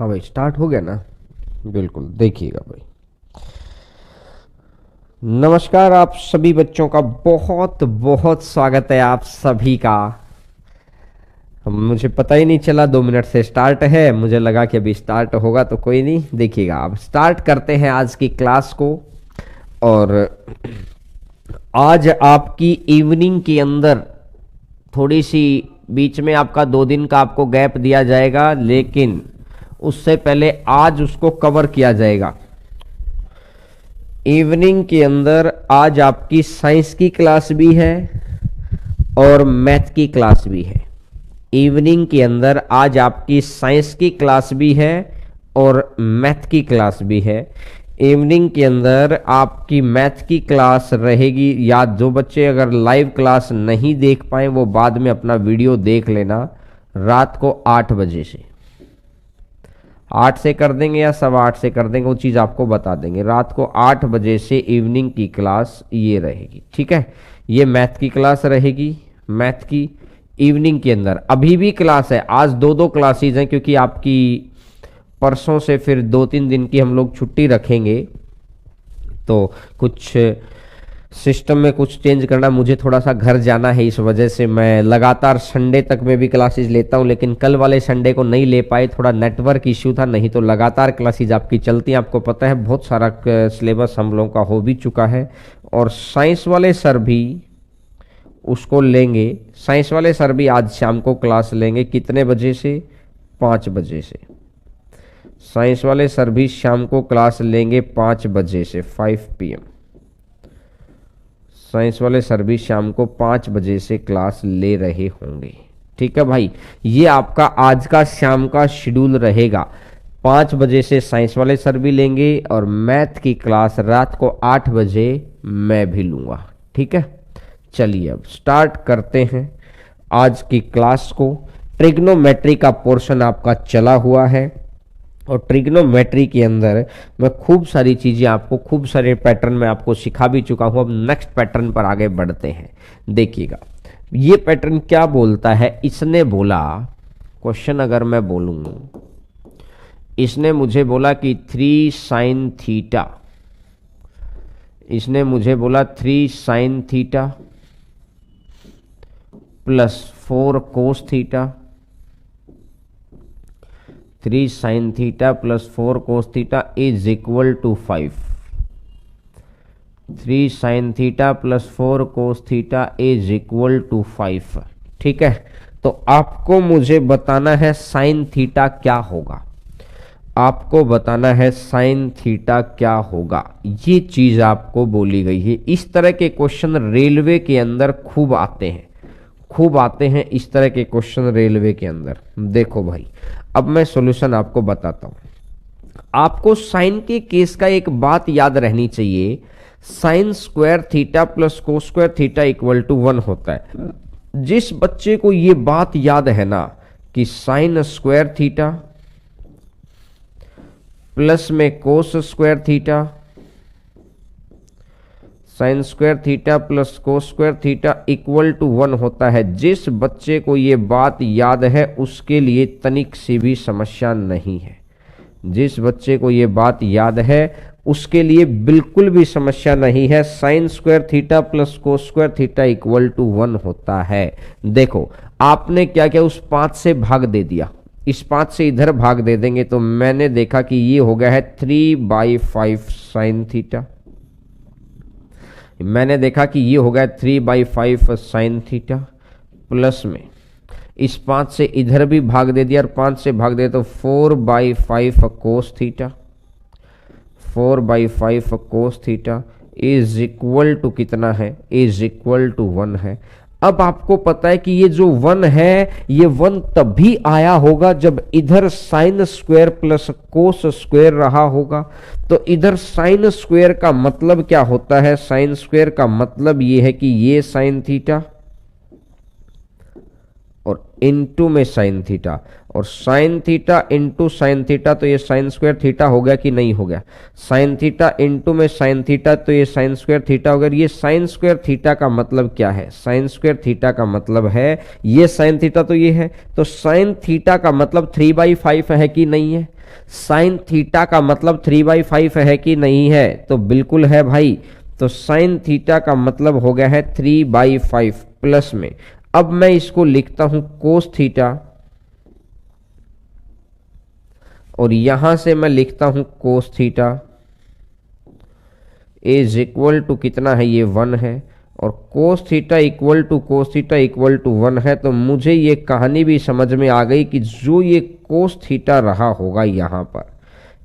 हाँ भाई, स्टार्ट हो गया ना। बिल्कुल, देखिएगा भाई। नमस्कार, आप सभी बच्चों का बहुत बहुत स्वागत है आप सभी का। मुझे पता ही नहीं चला, 2 मिनट से स्टार्ट है, मुझे लगा कि अभी स्टार्ट होगा तो कोई नहीं। देखिएगा, अब स्टार्ट करते हैं आज की क्लास को। और आज आपकी इवनिंग के अंदर थोड़ी सी बीच में आपका 2 दिन का आपको गैप दिया जाएगा, लेकिन उससे पहले आज उसको कवर किया जाएगा। इवनिंग के अंदर आज आपकी साइंस की क्लास भी है और मैथ की क्लास भी है। इवनिंग के अंदर आज आपकी साइंस की क्लास भी है और मैथ की क्लास भी है। इवनिंग के अंदर आपकी मैथ की क्लास रहेगी। या जो बच्चे अगर लाइव क्लास नहीं देख पाए वो बाद में अपना वीडियो देख लेना। रात को 8 बजे से 8 से कर देंगे या 8:15 से कर देंगे, वो चीज़ आपको बता देंगे। रात को 8 बजे से इवनिंग की क्लास ये रहेगी, ठीक है। ये मैथ की क्लास रहेगी। मैथ की इवनिंग के अंदर अभी भी क्लास है। आज 2 क्लासेज हैं, क्योंकि आपकी परसों से फिर 2-3 दिन की हम लोग छुट्टी रखेंगे, तो कुछ सिस्टम में कुछ चेंज करना, मुझे थोड़ा सा घर जाना है, इस वजह से मैं लगातार संडे तक में भी क्लासेस लेता हूं। लेकिन कल वाले संडे को नहीं ले पाए, थोड़ा नेटवर्क इश्यू था, नहीं तो लगातार क्लासेस आपकी चलती हैं। आपको पता है बहुत सारा सिलेबस हम लोगों का हो भी चुका है। और साइंस वाले सर भी उसको लेंगे। साइंस वाले सर भी आज शाम को क्लास लेंगे। कितने बजे से? 5 बजे से। साइंस वाले सर भी शाम को क्लास लेंगे 5 बजे से, 5 PM। साइंस वाले सर भी शाम को 5 बजे से क्लास ले रहे होंगे, ठीक है भाई। ये आपका आज का शाम का शेड्यूल रहेगा। 5 बजे से साइंस वाले सर भी लेंगे और मैथ की क्लास रात को 8 बजे मैं भी लूंगा, ठीक है। चलिए अब स्टार्ट करते हैं आज की क्लास को। ट्रिग्नोमेट्री का पोर्शन आपका चला हुआ है और ट्रिग्नोमेट्री के अंदर मैं खूब सारी चीज़ें आपको, खूब सारे पैटर्न में आपको सिखा भी चुका हूँ। अब नेक्स्ट पैटर्न पर आगे बढ़ते हैं। देखिएगा ये पैटर्न क्या बोलता है। इसने बोला, क्वेश्चन अगर मैं बोलूँ, इसने मुझे बोला कि 3 sin थीटा, इसने मुझे बोला 3 sin theta plus 4 cos theta, 3 sin theta plus 4 cos theta is equal to 5। 3 sin theta plus 4 cos theta is equal to 5, ठीक है। तो आपको मुझे बताना है साइन थीटा क्या होगा। आपको बताना है साइन थीटा क्या होगा, ये चीज आपको बोली गई है। इस तरह के क्वेश्चन रेलवे के अंदर खूब आते हैं, खूब आते हैं इस तरह के क्वेश्चन रेलवे के अंदर। देखो भाई, अब मैं सॉल्यूशन आपको बताता हूं। आपको साइन के केस का एक बात याद रहनी चाहिए, sine square theta plus cos square theta equal to 1 होता है। जिस बच्चे को ये बात याद है ना कि साइन स्क्वायर थीटा प्लस में cos square theta, sine square theta plus cos square theta equal to 1 होता है, जिस बच्चे को ये बात याद है उसके लिए तनिक सी भी समस्या नहीं है। जिस बच्चे को ये बात याद है उसके लिए बिल्कुल भी समस्या नहीं है। Sine square theta plus cos square theta equal to 1 होता है। देखो आपने क्या किया, उस 5 से भाग दे दिया, इस 5 से इधर भाग दे देंगे तो मैंने देखा कि ये हो गया है 3/5 साइन थीटा। मैंने देखा कि ये हो गया 3/5 साइन थीटा प्लस में इस 5 से इधर भी भाग दे दिया और 5 से भाग दे तो 4/5 cos theta, 4/5 cos theta is equal to कितना है, इज इक्वल टू 1 है। अब आपको पता है कि ये जो 1 है, ये 1 तभी आया होगा जब इधर sine square plus cos square रहा होगा। तो इधर साइन स्क्वायर का मतलब क्या होता है, साइन स्क्वायर का मतलब ये है कि ये साइन थीटा और इनटू में साइन थीटा, और sine theta into sine theta, तो ये साइन स्क्वायर थीटा हो गया कि नहीं हो गया। साइन थीटा इंटू में साइन थीटा, तो ये साइन स्क्वायर थीटा हो गया। ये साइन स्क्वायर थीटा का मतलब क्या है? साइन स्क्वायर थीटा का मतलब है ये साइन थीटा तो ये है, तो साइन थीटा का मतलब 3/5 है कि नहीं है? साइन थीटा का मतलब 3/5 है कि नहीं है? तो बिल्कुल है भाई। तो साइन थीटा का मतलब हो गया है 3/5 प्लस में, अब मैं इसको लिखता हूं कोस थीटा, और यहां से मैं लिखता हूं cos theta is equal to कितना है? ये 1 है, और cos theta equal to cos theta equal to 1 है। तो मुझे ये कहानी भी समझ में आ गई कि जो ये कोस थीटा रहा होगा यहां पर,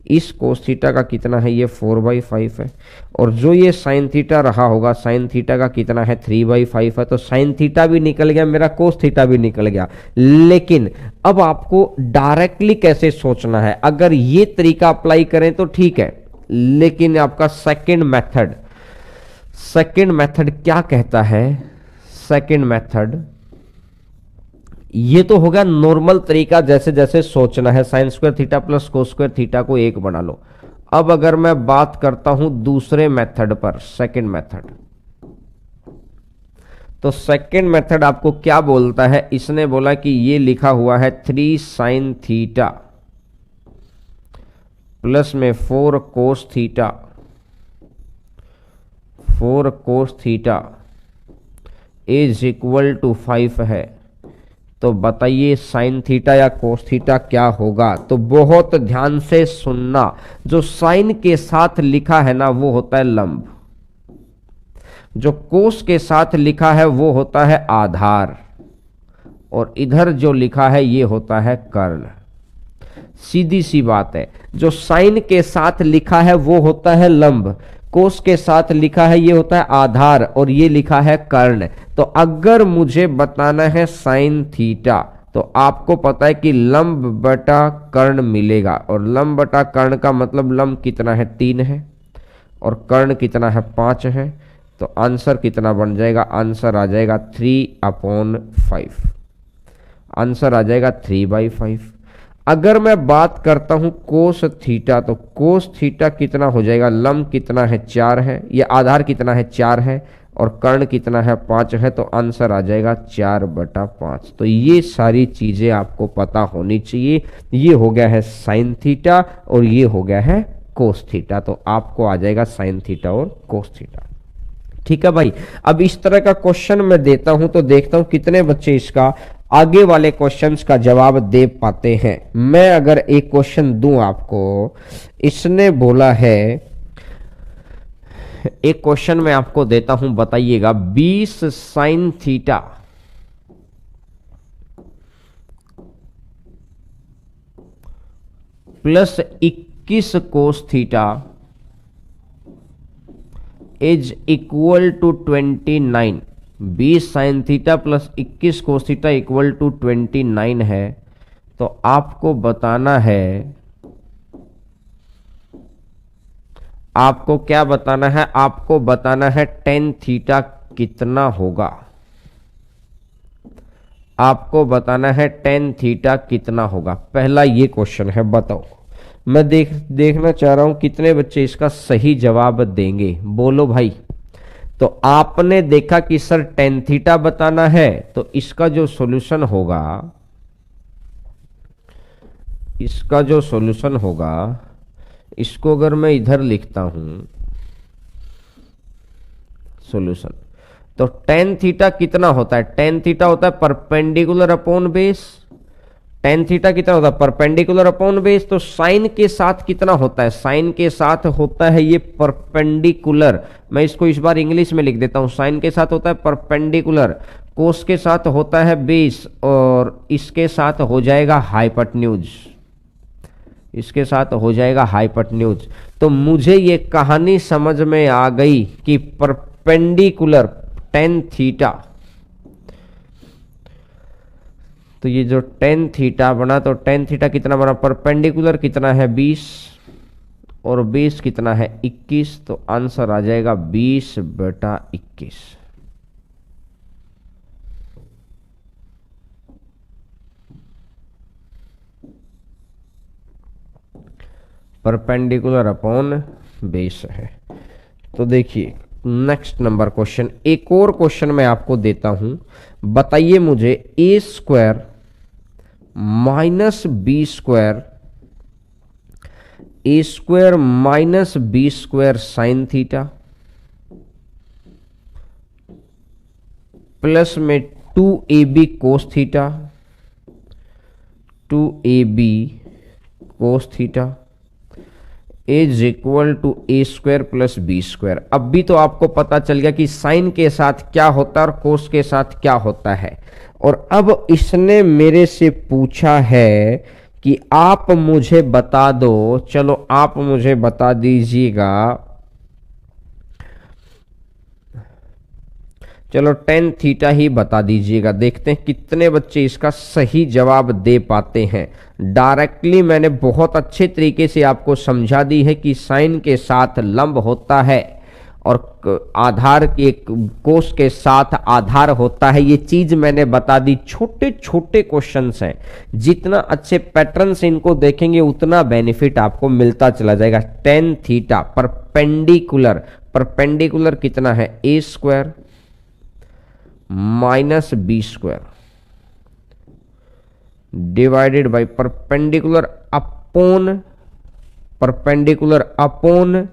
इस कोस थीटा का कितना है? ये 4/5 है, और जो ये साइन थीटा रहा होगा, साइन थीटा का कितना है? 3/5 है। तो साइन थीटा भी निकल गया मेरा, कोस थीटा भी निकल गया। लेकिन अब आपको डायरेक्टली कैसे सोचना है? अगर ये तरीका अप्लाई करें तो ठीक है, लेकिन आपका सेकंड मेथड क्या कहता है? सेकंड मेथड ये तो होगा नॉर्मल तरीका, जैसे जैसे सोचना है। Sine square theta plus cos square theta को 1 बना लो। अब अगर मैं बात करता हूं दूसरे मेथड पर, सेकंड मेथड, तो सेकंड मेथड आपको क्या बोलता है? इसने बोला कि ये लिखा हुआ है 3 साइन थीटा प्लस में 4 cos theta, 4 cos theta is equal to 5 है। तो बताइए साइन थीटा या कोस थीटा क्या होगा? तो बहुत ध्यान से सुनना, जो साइन के साथ लिखा है ना वो होता है लंब, जो कोस के साथ लिखा है वो होता है आधार, और इधर जो लिखा है ये होता है कर्ण। सीधी सी बात है, जो साइन के साथ लिखा है वो होता है लंब, कोस के साथ लिखा है ये होता है आधार, और ये लिखा है कर्ण। तो अगर मुझे बताना है साइन थीटा, तो आपको पता है कि लंब बटा कर्ण मिलेगा, और लंब बटा कर्ण का मतलब लंब कितना है? 3 है, और कर्ण कितना है? 5 है। तो आंसर कितना बन जाएगा? आंसर आ जाएगा 3/5। आंसर आ जाएगा 3/5। अगर मैं बात करता हूं कोस थीटा, तो कोस थीटा कितना हो जाएगा? लंब कितना है? 4 है, ये आधार कितना है? 4 है, और कर्ण कितना है? 5 है। तो आंसर आ जाएगा 4/5। तो ये सारी चीजें आपको पता होनी चाहिए। ये हो गया है साइन थीटा, और ये हो गया है कोस थीटा। तो आपको आ जाएगा साइन थीटा और कोस थीटा। ठीक है भाई। अब इस तरह का क्वेश्चन मैं देता हूं, तो देखता हूं कितने बच्चे इसका आगे वाले क्वेश्चंस का जवाब दे पाते हैं। मैं अगर एक क्वेश्चन दूं आपको, इसने बोला है, एक क्वेश्चन मैं आपको देता हूं, बताइएगा 20 sine theta plus 21 cos theta is equal to 29। 20 sine theta plus 21 cos theta equal to 29 है। तो आपको बताना है, आपको क्या बताना है? आपको बताना है टेन थीटा कितना होगा। आपको बताना है टेन थीटा कितना होगा। पहला ये क्वेश्चन है, बताओ। मैं देखना चाह रहा हूं कितने बच्चे इसका सही जवाब देंगे। बोलो भाई। तो आपने देखा कि सर टेन थीटा बताना है, तो इसका जो सॉल्यूशन होगा, इसका जो सॉल्यूशन होगा, इसको अगर मैं इधर लिखता हूं सॉल्यूशन, तो टेन थीटा कितना होता है? टेन थीटा होता है perpendicular upon base. Tan theta कितना होता है? Perpendicular upon base. तो साइन के साथ कितना होता है? साइन के साथ होता है ये परपेंडिकुलर। मैं इसको इस बार इंग्लिश में लिख देता हूं। साइन के साथ होता है परपेंडिकुलर, कोस के साथ होता है बेस, और इसके साथ हो जाएगा हाइपोटेन्यूज। इसके साथ हो जाएगा हाइपोटेन्यूज। तो मुझे ये कहानी समझ में आ गई कि परपेंडिकुलर टेन थीटा, तो ये जो टेन थीटा बना, तो टेन थीटा कितना बना? परपेंडिकुलर कितना है? 20, और बेस कितना है? 21। तो आंसर आ जाएगा 20/21। परपेंडिकुलर अपॉन बेस है। तो देखिए नेक्स्ट नंबर क्वेश्चन, एक और क्वेश्चन मैं आपको देता हूं। बताइए मुझे A square minus B square, A square minus B square sine theta plus में 2ab cos theta, 2ab cos theta is equal to A square plus B square. अब भी तो आपको पता चल गया कि साइन के साथ क्या होता है और कोस के साथ क्या होता है। और अब इसने मेरे से पूछा है कि आप मुझे बता दो, चलो आप मुझे बता दीजिएगा, चलो टेन थीटा ही बता दीजिएगा। देखते हैं कितने बच्चे इसका सही जवाब दे पाते हैं। डायरेक्टली मैंने बहुत अच्छे तरीके से आपको समझा दी है कि साइन के साथ लंब होता है और आधार के कोस के साथ आधार होता है। ये चीज मैंने बता दी। छोटे छोटे क्वेश्चंस हैं, जितना अच्छे पैटर्न से इनको देखेंगे उतना बेनिफिट आपको मिलता चला जाएगा। टेन थीटा परपेंडिकुलर, परपेंडिकुलर कितना है, A square minus B square divided by perpendicular upon, perpendicular upon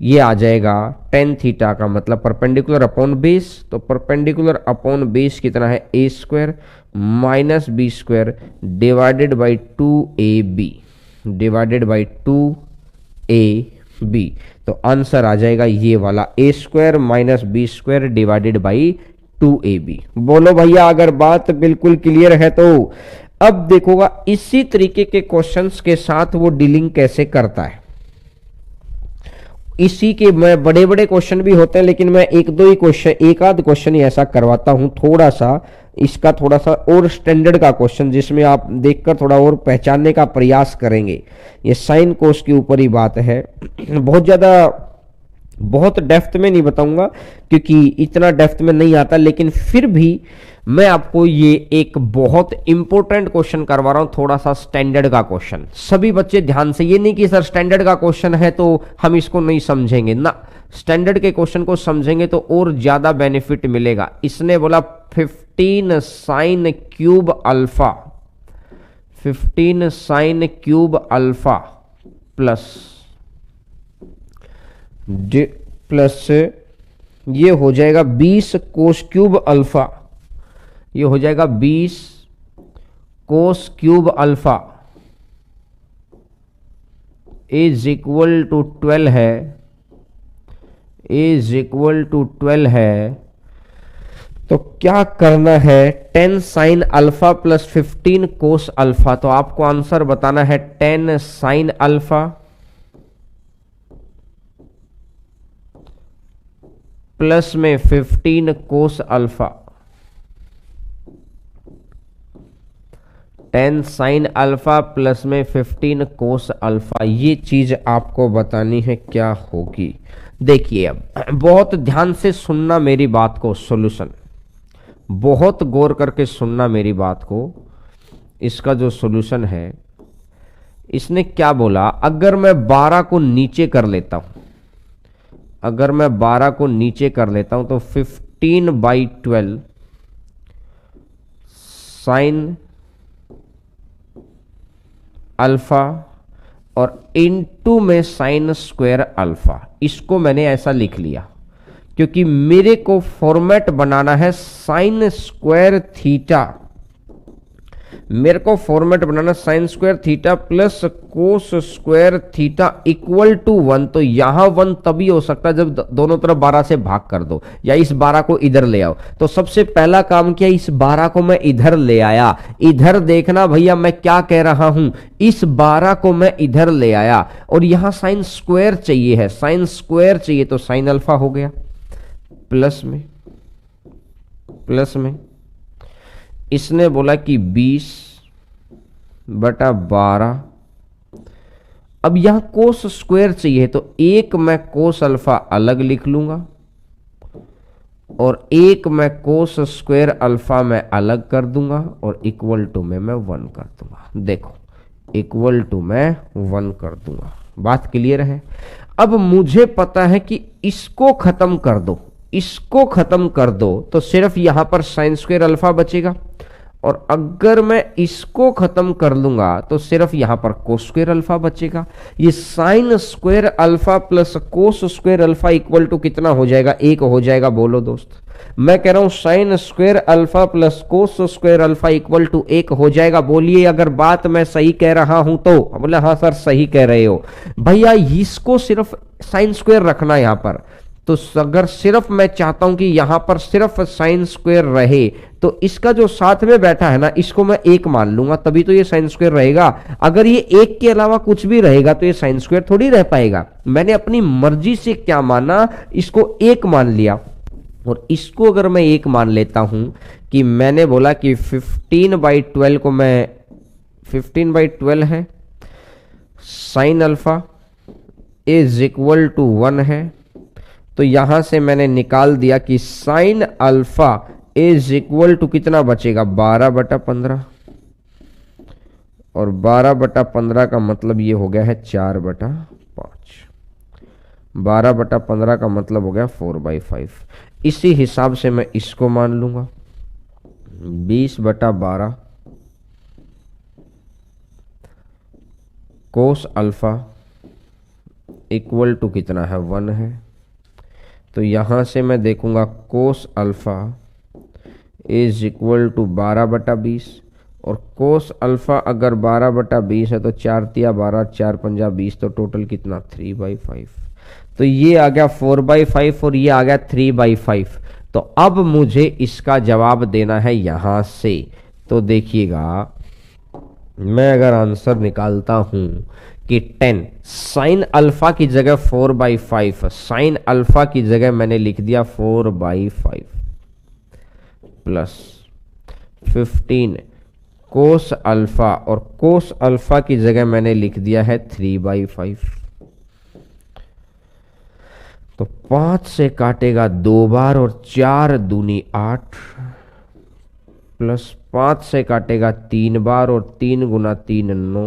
ये आ जाएगा टेन थीटा का मतलब परपेंडिकुलर अपॉन बेस। तो परपेंडिकुलर अपॉन बेस कितना है, A square minus B square divided by 2ab, divided by 2ab। तो आंसर आ जाएगा ये वाला, A square minus B square divided by 2ab। बोलो भैया अगर बात बिल्कुल क्लियर है तो। अब देखोगा इसी तरीके के क्वेश्चंस के साथ वो डीलिंग कैसे करता है। इसी के मैं बड़े बड़े क्वेश्चन भी होते हैं, लेकिन मैं एक दो ही क्वेश्चन, एक आध क्वेश्चन ही ऐसा करवाता हूं, थोड़ा सा इसका थोड़ा सा और स्टैंडर्ड का क्वेश्चन, जिसमें आप देखकर थोड़ा और पहचानने का प्रयास करेंगे। ये साइन कोस के ऊपर ही बात है। बहुत ज्यादा, बहुत डेप्थ में नहीं बताऊंगा क्योंकि इतना डेप्थ में नहीं आता, लेकिन फिर भी मैं आपको ये एक बहुत इंपॉर्टेंट क्वेश्चन करवा रहा हूं, थोड़ा सा स्टैंडर्ड का क्वेश्चन। सभी बच्चे ध्यान से, ये नहीं कि सर स्टैंडर्ड का क्वेश्चन है तो हम इसको नहीं समझेंगे ना, स्टैंडर्ड के क्वेश्चन को समझेंगे तो और ज्यादा बेनिफिट मिलेगा। इसने बोला 15 sine cube alpha, 15 sine cube alpha plus ये हो जाएगा 20 कोस क्यूब अल्फा, ये हो जाएगा 20 cos cube alpha is equal to 12 है, इज इक्वल टू 12 है। तो क्या करना है, 10 sine alpha plus 15 cos alpha. तो आपको आंसर बताना है 10 साइन अल्फा प्लस में 15 cos alpha, 10 sine alpha plus में 15 कोस अल्फा। ये चीज आपको बतानी है क्या होगी। देखिए अब बहुत ध्यान से सुनना मेरी बात को, सॉल्यूशन बहुत गौर करके सुनना मेरी बात को। इसका जो सॉल्यूशन है, इसने क्या बोला, अगर मैं 12 को नीचे कर लेता हूं, अगर मैं 12 को नीचे कर लेता हूं तो 15/12 साइन अल्फा और इनटू में साइन स्क्वायर अल्फा। इसको मैंने ऐसा लिख लिया क्योंकि मेरे को फॉर्मेट बनाना है साइन स्क्वायर थीटा, मेरे को फॉर्मेट बनाना sine square theta plus cos square theta equal to 1। तो यहां 1 तभी हो सकता है जब दोनों तरफ 12 से भाग कर दो, या इस 12 को इधर ले आओ। तो सबसे पहला काम किया, इस 12 को मैं इधर ले आया। इधर देखना भैया मैं क्या कह रहा हूं, इस 12 को मैं इधर ले आया और यहां साइन स्क्वायर चाहिए है, साइन स्क्वायर चाहिए, तो साइन अल्फा हो गया प्लस में इसने बोला कि 20/12। अब यहां कोस स्क्वायर चाहिए तो एक मैं कोस अल्फा अलग लिख लूंगा और एक मैं कोस स्क्वायर अल्फा मैं अलग कर दूंगा और इक्वल टू में मैं 1 कर दूंगा। देखो इक्वल टू में 1 कर दूंगा। बात क्लियर है। अब मुझे पता है कि इसको खत्म कर दो, इसको खत्म कर दो तो सिर्फ यहां पर साइन स्क्वायर अल्फा बचेगा, और अगर मैं इसको खत्म कर लूंगा तो सिर्फ यहां पर कोस स्क्वायर अल्फा बचेगा। ये sine square alpha plus cos square alpha equal to कितना हो जाएगा, एक हो जाएगा। बोलो दोस्त, मैं कह रहा हूं sine square alpha plus cos square alpha equal to एक हो जाएगा। बोलिए अगर बात मैं सही कह रहा हूं तो। बोले हाँ सर सही कह रहे हो। भैया इसको सिर्फ साइन स्क्वायर रखना यहां पर, तो अगर सिर्फ मैं चाहता हूं कि यहां पर सिर्फ साइन स्क्वायर रहे तो इसका जो साथ में बैठा है ना इसको मैं एक मान लूंगा, तभी तो ये साइन स्क्वायर रहेगा। अगर ये एक के अलावा कुछ भी रहेगा तो ये साइन स्क्वायर थोड़ी रह पाएगा। मैंने अपनी मर्जी से क्या माना, इसको एक मान लिया। और इसको अगर मैं एक मान लेता हूं कि मैंने बोला कि 15/12 को मैं 15/12 है sine alpha is equal to 1 है, तो यहां से मैंने निकाल दिया कि sine alpha is equal to कितना बचेगा, 12/15, और 12/15 का मतलब ये हो गया है 4/5। 12/15 का मतलब हो गया 4/5। इसी हिसाब से मैं इसको मान लूंगा 20/12 कोस अल्फा इक्वल टू कितना है, 1 है। तो यहां से मैं देखूंगा cos alpha is equal to 12/20, और कोस अल्फा अगर 12/20 है तो 4 तिया 12, 4 पंजा 20, तो टोटल कितना 3/5। तो ये आ गया 4/5 और ये आ गया 3/5। तो अब मुझे इसका जवाब देना है यहां से। तो देखिएगा मैं अगर आंसर निकालता हूं कि 10 साइन अल्फा की जगह 4/5, साइन अल्फा की जगह मैंने लिख दिया 4/5 प्लस 15 कोस अल्फा, और कोस अल्फा की जगह मैंने लिख दिया है 3/5। तो 5 से काटेगा 2 बार और 4 दूनी 8, प्लस 5 से काटेगा 3 बार और 3 गुना 3 9,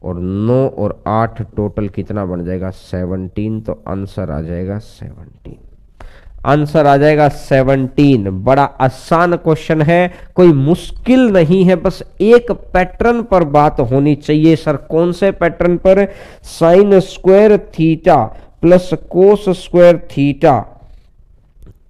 और 9 और 8 टोटल कितना बन जाएगा 17। तो आंसर आ जाएगा 17। आंसर आ जाएगा 17। बड़ा आसान क्वेश्चन है, कोई मुश्किल नहीं है, बस एक पैटर्न पर बात होनी चाहिए। सर कौन से पैटर्न पर, sine square theta plus cos square theta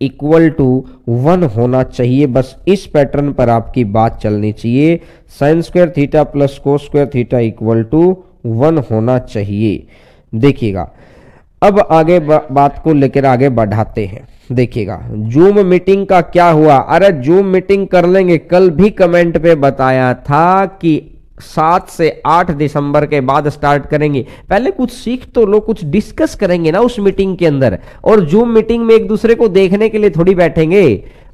equal to 1 होना चाहिए। बस इस पैटर्न पर आपकी बात चलनी चाहिए। Sine square theta plus cos square theta equal to 1 होना चाहिए। देखिएगा अब आगे बात को लेकर आगे बढ़ाते हैं। देखिएगा जूम मीटिंग का क्या हुआ। अरे जूम मीटिंग कर लेंगे, कल भी कमेंट पे बताया था कि 7 से 8 दिसंबर के बाद स्टार्ट करेंगे। पहले कुछ सीख तो लो, कुछ डिस्कस करेंगे ना उस मीटिंग के अंदर। और जूम मीटिंग में एक दूसरे को देखने के लिए थोड़ी बैठेंगे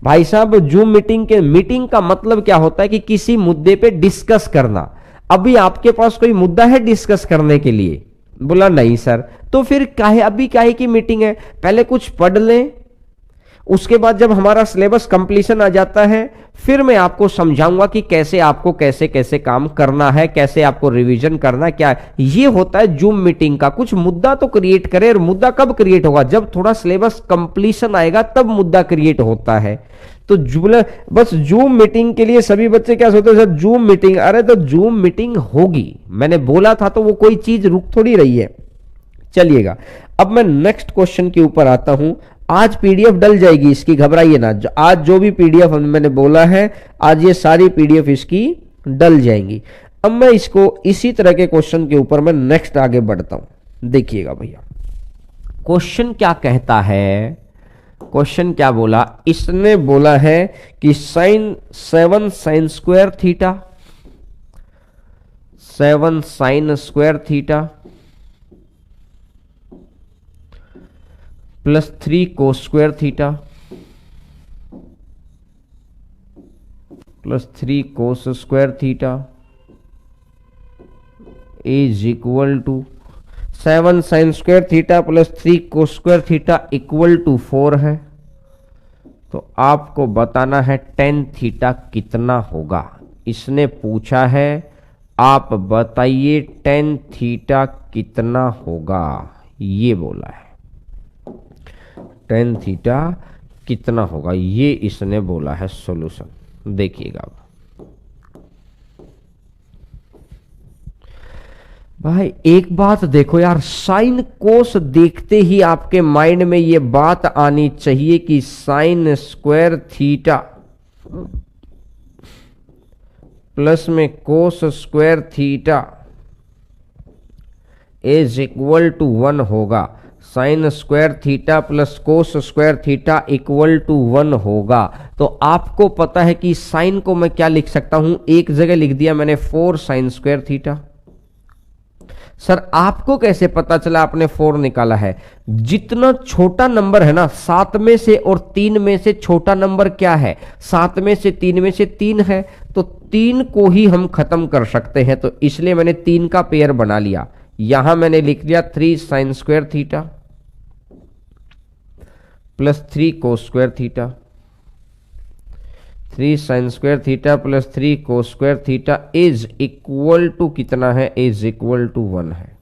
भाई साहब। जूम मीटिंग का मतलब क्या होता है कि किसी मुद्दे पे डिस्कस करना। अभी आपके पास कोई मुद्दा है डिस्कस करने के लिए? बोला नहीं सर। तो फिर काहे अभी काहे की मीटिंग है? पहले कुछ पढ़ लें, उसके बाद जब हमारा सिलेबस कंप्लीशन आ जाता है फिर मैं आपको समझाऊंगा कि कैसे आपको कैसे कैसे काम करना है, कैसे आपको रिवीजन करना है। क्या ये होता है जूम मीटिंग का। कुछ मुद्दा तो क्रिएट करें, और मुद्दा कब क्रिएट होगा, जब थोड़ा सिलेबस कंप्लीशन आएगा तब मुद्दा क्रिएट होता है। तो बस जूम मीटिंग के लिए सभी बच्चे क्या सोचते हैं, सर जूम मीटिंग, अरे तो जूम मीटिंग होगी, मैंने बोला था, तो वो कोई चीज रुक थोड़ी रही है। चलिएगा अब मैं नेक्स्ट क्वेश्चन के ऊपर आता हूं। आज पीडीएफ डल जाएगी इसकी, घबराइए ना। आज जो भी पीडीएफ मैंने बोला है आज ये सारी पीडीएफ इसकी डल जाएंगी। अब मैं इसको इसी तरह के क्वेश्चन के ऊपर मैं नेक्स्ट आगे बढ़ता हूं। देखिएगा भैया क्वेश्चन क्या कहता है, क्वेश्चन क्या बोला, इसने बोला है कि 7 sine square theta, 7 sine square theta plus 3 cos square theta plus 3 cos square theta is equal to 7 sine square theta plus 3 cos square theta equal to 4 है। तो आपको बताना है tan थीटा कितना होगा। इसने पूछा है आप बताइए टेन थीटा कितना होगा, ये बोला है। टेन थीटा कितना होगा, ये इसने बोला है सॉल्यूशन। देखिएगा अब भाई, एक बात देखो यार, साइन कोस देखते ही आपके माइंड में ये बात आनी चाहिए कि साइन स्क्वायर थीटा प्लस में cos square theta is equal to 1 होगा। Sine square theta plus cos square theta equal to 1 होगा। तो आपको पता है कि साइन को मैं क्या लिख सकता हूं, एक जगह लिख दिया मैंने 4 साइन स्क्वायर थीटा। सर आपको कैसे पता चला, आपने 4 निकाला है? जितना छोटा नंबर है ना 7 में से और 3 में से छोटा नंबर क्या है? 7 में से 3 में से 3 है, तो 3 को ही हम खत्म कर सकते हैं। तो इसलिए मैंने 3 का पेयर बना लिया। यहां मैंने लिख लिया 3 sine square theta plus 3 cos square theta. 3 sine square theta plus 3 cos square theta is equal to कितना है? इज इक्वल टू 1 है।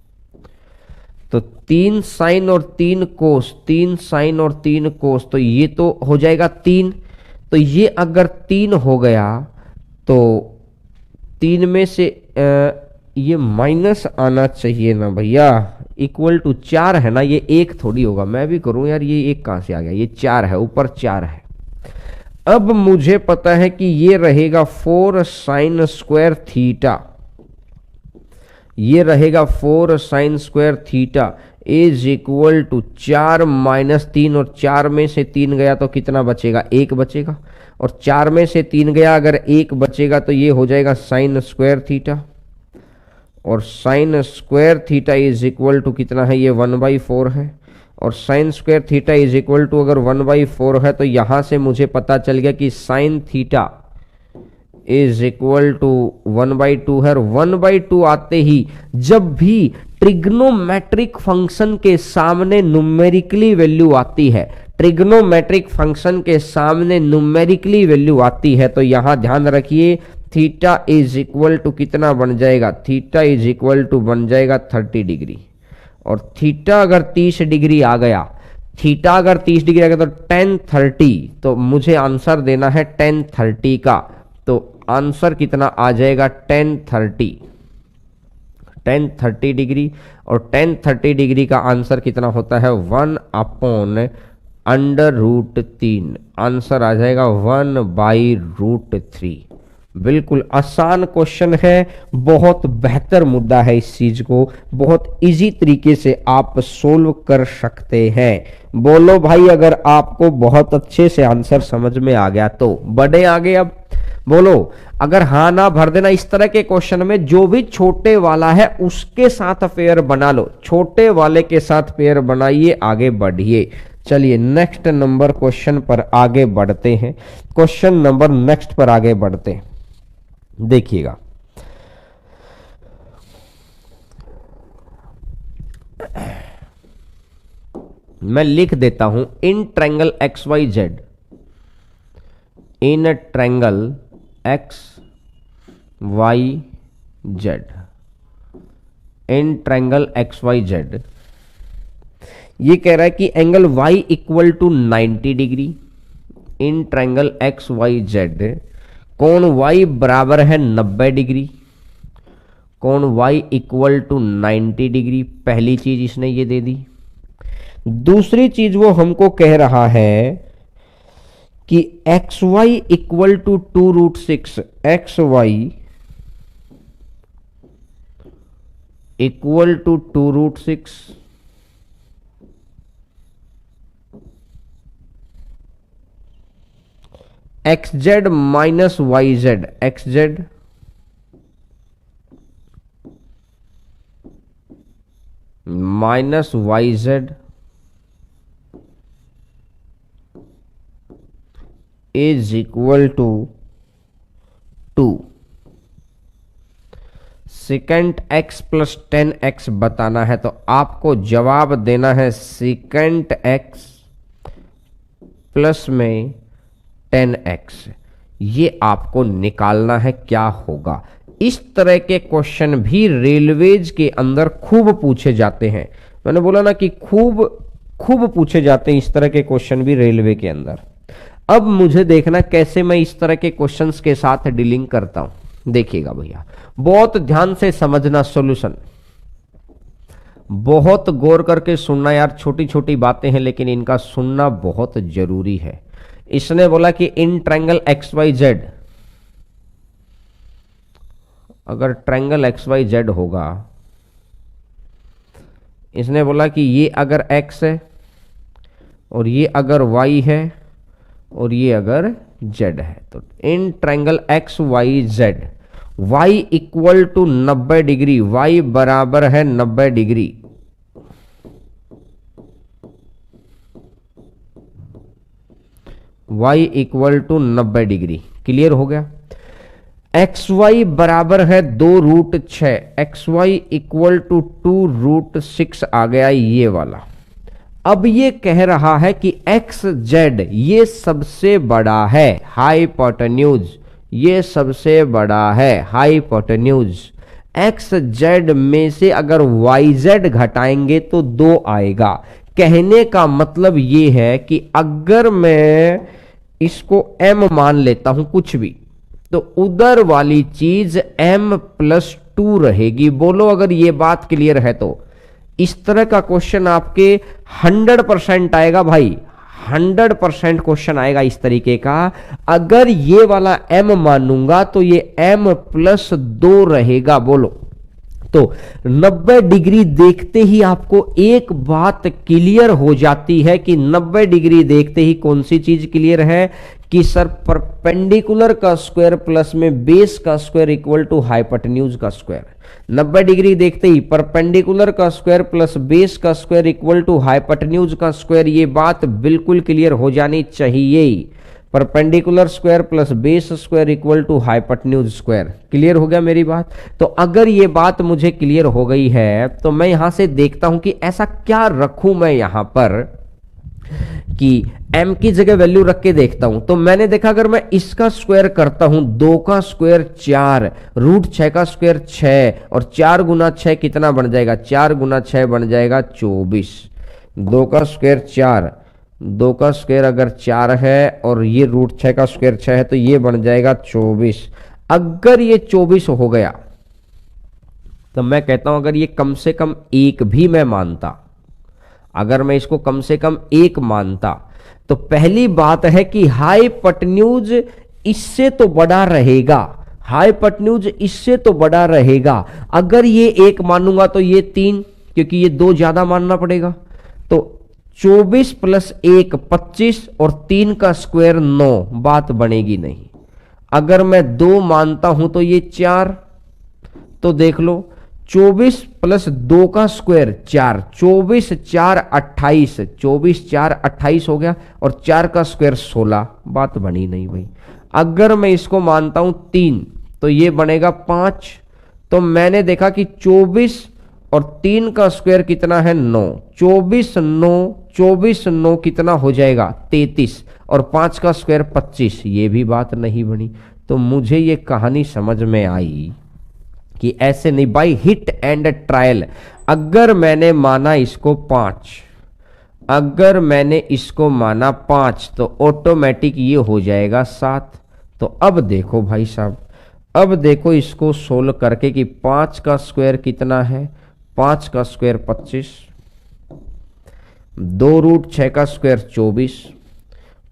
तो 3 साइन और 3 कोस, 3 साइन और 3 कोस, तो ये तो हो जाएगा 3। तो ये अगर 3 हो गया तो 3 में से ये माइनस आना चाहिए ना भैया, इक्वल टू 4 है ना, ये 1 थोड़ी होगा। मैं भी करूं यार, ये 1 कहां से आ गया? ये 4 है, ऊपर 4 है। अब मुझे पता है कि ये रहेगा 4 साइन स्क्वायर थीटा, ये रहेगा 4 sine square theta is equal to 4 minus 3, और 4 में से 3 गया तो कितना बचेगा? 1 बचेगा। और 4 में से 3 गया, अगर 1 बचेगा तो ये हो जाएगा साइन स्क्वायर थीटा। और sine square theta is equal to कितना है? ये 1/4 है। और sine square theta is equal to अगर 1/4 है, तो यहां से मुझे पता चल गया कि sine theta is equal to 1/2 है। और 1/2 आते ही जब भी ट्रिग्नोमेट्रिक फंक्शन के सामने न्यूमेरिकली वैल्यू आती है, ट्रिग्नोमेट्रिक फंक्शन के सामने न्यूमेरिकली वैल्यू आती है, तो यहां ध्यान रखिए थीटा इज इक्वल टू कितना बन जाएगा? थीटा इज इक्वल टू बन जाएगा 30 डिग्री। और थीटा अगर 30 डिग्री आ गया, थीटा अगर 30 डिग्री आ गया तो tan 30, तो मुझे आंसर देना है tan 30 का। तो आंसर कितना आ जाएगा? tan 30 degree. और tan 30 डिग्री का आंसर कितना होता है? 1/√3। आंसर आ जाएगा 1/√3। बिल्कुल आसान क्वेश्चन है, बहुत बेहतर मुद्दा है। इस चीज को बहुत इजी तरीके से आप सोल्व कर सकते हैं। बोलो भाई, अगर आपको बहुत अच्छे से आंसर समझ में आ गया तो बढ़े आगे। अब बोलो, अगर हाँ ना भर देना। इस तरह के क्वेश्चन में जो भी छोटे वाला है उसके साथ पेयर बना लो, छोटे वाले के साथ पेयर बनाइए, आगे बढ़िए। चलिए नेक्स्ट नंबर क्वेश्चन पर आगे बढ़ते हैं। क्वेश्चन नंबर नेक्स्ट पर आगे बढ़ते हैं। देखिएगा, मैं लिख देता हूं in triangle X Y Z, in triangle X Y Z, in triangle X Y Z, ये कह रहा है कि angle y equal to 90 degree in triangle X Y Z, कोण y बराबर है 90 डिग्री, कोण y इक्वल टू 90 डिग्री। पहली चीज इसने ये दे दी। दूसरी चीज वो हमको कह रहा है कि X Y equal to 2√6, X Y equal to 2√6, X Z minus Y Z, X Z minus Y Z is equal to 2। Sec X plus 10x बताना है, तो आपको जवाब देना है सेकेंड एक्स प्लस में 10x। ये आपको निकालना है क्या होगा। इस तरह के क्वेश्चन भी रेलवेज के अंदर खूब पूछे जाते हैं। मैंने बोला ना कि खूब खूब पूछे जाते हैं इस तरह के क्वेश्चन भी रेलवे के अंदर। अब मुझे देखना कैसे मैं इस तरह के क्वेश्चंस के साथ डीलिंग करता हूं। देखिएगा भैया, बहुत ध्यान से समझना सॉल्यूशन, बहुत गौर करके सुनना यार। छोटी छोटी बातें हैं लेकिन इनका सुनना बहुत जरूरी है। इसने बोला कि in triangle X Y Z, अगर ट्रायंगल एक्स वाई जेड होगा, इसने बोला कि ये अगर x है और ये अगर y है और ये अगर z है, तो in triangle X Y Z y equal to 90 degree, y बराबर है 90 degree, y equal to 90 degree. Clear हो गया। एक्स वाई बराबर है 2√6, एक्स वाई इक्वल टू 2√6 आ गया ये वाला। अब ये कह रहा है कि एक्स जेड ये सबसे बड़ा है हाइपोटेन्यूज, ये सबसे बड़ा है हाइपोटेन्यूज। एक्स जेड में से अगर वाई जेड घटाएंगे तो 2 आएगा। कहने का मतलब ये है कि अगर मैं इसको m मान लेता हूं कुछ भी, तो उधर वाली चीज m+2 रहेगी। बोलो अगर ये बात क्लियर है तो। इस तरह का क्वेश्चन आपके 100% आएगा भाई, 100% क्वेश्चन आएगा इस तरीके का। अगर ये वाला m मानूंगा तो ये m+2 रहेगा। बोलो तो 90 डिग्री देखते ही आपको एक बात क्लियर हो जाती है कि 90 डिग्री देखते ही कौन सी चीज क्लियर है कि सर परपेंडिकुलर का स्क्वायर प्लस में बेस का स्क्वायर इक्वल टू हाइपोटेन्यूज का स्क्वायर। 90 डिग्री देखते ही परपेंडिकुलर का स्क्वायर प्लस बेस का स्क्वायर इक्वल टू हाइपोटेन्यूज का स्क्वायर, ये बात बिल्कुल क्लियर हो जानी चाहिए। Perpendicular square plus base square equal to hypotenuse square. Clear हो गया मेरी बात। तो अगर ये बात मुझे क्लियर हो गई है तो मैं यहां से देखता हूं कि ऐसा क्या रखूं मैं यहां पर कि m की जगह वैल्यू रख के देखता हूं। तो मैंने देखा अगर मैं इसका स्क्वायर करता हूं, 2 का स्क्वायर 4, √6 का स्क्वायर 6 और 4 गुना 6 कितना बन जाएगा, 4 गुना 6 बन जाएगा 24। 2 का स्क्वायर 4, 2 का स्क्वायर अगर 4 है और ये √6 का स्क्वायर 6 है तो ये बन जाएगा 24। अगर ये 24 हो गया तो मैं कहता हूं अगर ये कम से कम 1 भी मैं मानता, अगर मैं इसको कम से कम 1 मानता, तो पहली बात है कि हाइपोटेन्यूज इससे तो बड़ा रहेगा, हाइपोटेन्यूज इससे तो बड़ा रहेगा। अगर ये 1 मानूंगा तो ये 3, क्योंकि ये 2 ज्यादा मानना पड़ेगा। तो 24 + 1 25 और 3 का स्क्वायर 9, बात बनेगी नहीं। अगर मैं 2 मानता हूं तो ये 4, तो देख लो 24 + 2 का स्क्वायर 4, 24 4 28, 24 4 28 हो गया और 4 का स्क्वायर 16, बात बनी नहीं भाई। अगर मैं इसको मानता हूं 3 तो ये बनेगा 5। तो मैंने देखा कि 24 और 3 का स्क्वायर कितना है 9, 24 9 कितना हो जाएगा 33 और 5 का स्क्वायर 25, ये भी बात नहीं बनी। तो मुझे ये कहानी समझ में आई कि ऐसे नहीं, बाय हिट एंड ट्रायल। अगर मैंने माना इसको 5, अगर मैंने इसको माना 5 तो ऑटोमेटिक ये हो जाएगा 7। तो अब देखो भाई साहब, अब देखो इसको सोल्व करके कि 5 का स्क्वायर कितना है, 5 का स्क्वायर 25, 2√6 का स्क्वायर 24,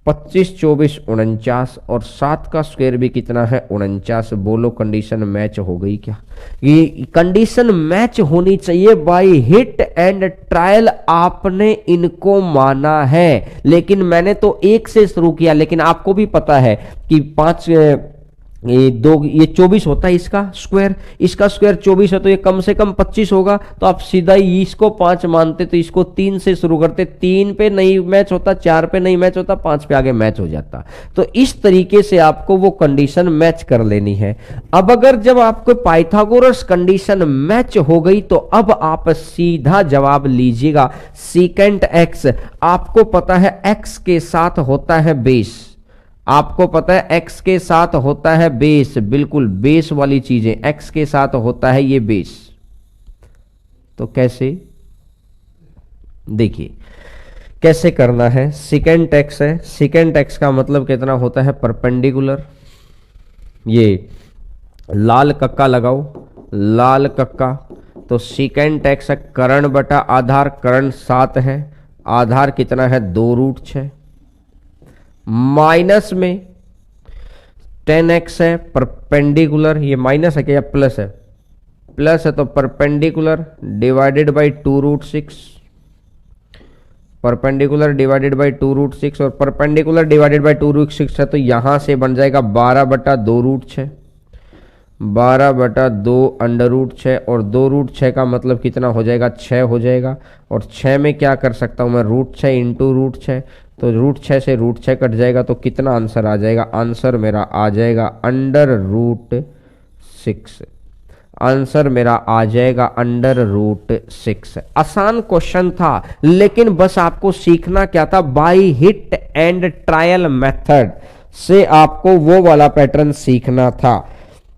25 24 49 और 7 का स्क्वायर भी कितना है 49। बोलो कंडीशन मैच हो गई क्या? ये कंडीशन मैच होनी चाहिए बाय हिट एंड ट्रायल। आपने इनको माना है, लेकिन मैंने तो 1 से शुरू किया, लेकिन आपको भी पता है कि 5 ये 24 होता है इसका स्क्वायर 24 है तो ये कम से कम 25 होगा। तो आप सीधा ही इसको 5 मानते तो इसको 3 से शुरू करते, 3 पे नहीं मैच होता, 4 पे नहीं मैच होता, 5 पे आगे मैच हो जाता। तो इस तरीके से आपको वो कंडीशन मैच कर लेनी है। अब अगर जब आपको पाइथागोरस कंडीशन मैच हो गई तो अब आप सीधा जवाब लीजिएगा सेकेंड एक्स। आपको पता है एक्स के साथ होता है बेस, आपको पता है x के साथ होता है बेस, बिल्कुल बेस वाली चीजें x के साथ होता है ये बेस। तो कैसे, देखिए कैसे करना है। सेकेंट x है, सेकेंट x का मतलब कितना होता है परपेंडिकुलर। ये लाल कक्का लगाओ, लाल कक्का, तो सेकेंट x है कर्ण बटा आधार, कर्ण 7 है, आधार कितना है 2√6, माइनस में 10x है परपेंडिकुलर, ये माइनस है क्या या प्लस है, प्लस है तो perpendicular divided by 2√6, perpendicular divided by 2√6, और परपेंडिकुलर डिवाइडेड बाई 2√6 है तो यहां से बन जाएगा 12/2√6, 12/2 √6, और 2√6 का मतलब कितना हो जाएगा 6 हो जाएगा, और 6 में क्या कर सकता हूं मैं √6 इंटू √6, तो √6 से √6 कट जाएगा तो कितना आंसर आ जाएगा, आंसर मेरा आ जाएगा √6, आंसर मेरा आ जाएगा √6। आसान क्वेश्चन था, लेकिन बस आपको सीखना क्या था, by hit and trial method से आपको वो वाला पैटर्न सीखना था।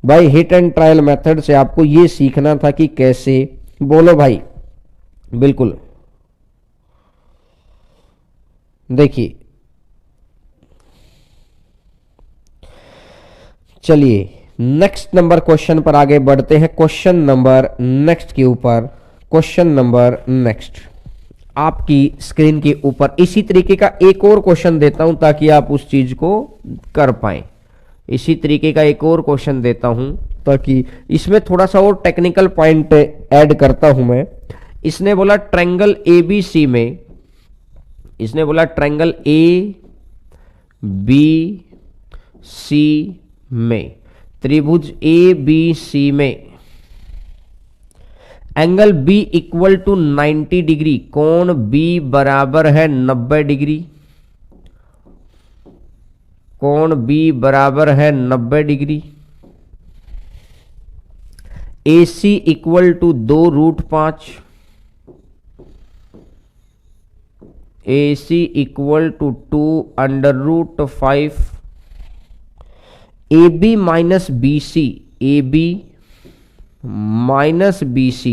By hit and trial method से आपको ये सीखना था कि कैसे, बोलो भाई, बिल्कुल देखिए, चलिए नेक्स्ट नंबर क्वेश्चन पर आगे बढ़ते हैं। क्वेश्चन नंबर नेक्स्ट के ऊपर, क्वेश्चन नंबर नेक्स्ट आपकी स्क्रीन के ऊपर इसी तरीके का एक और क्वेश्चन देता हूं ताकि आप उस चीज को कर पाए। इसी तरीके का एक और क्वेश्चन देता हूं ताकि इसमें थोड़ा सा और टेक्निकल पॉइंट ऐड करता हूं मैं। इसने बोला ट्रायंगल ABC में, इसने बोला ट्रायंगल ABC में, त्रिभुज ABC में angle B equal to 90 degree, कोण B बराबर है 90 डिग्री, कोण B बराबर है 90 degree, AC equal to 2√5, AC equal to 2√5, AB minus BC, AB minus BC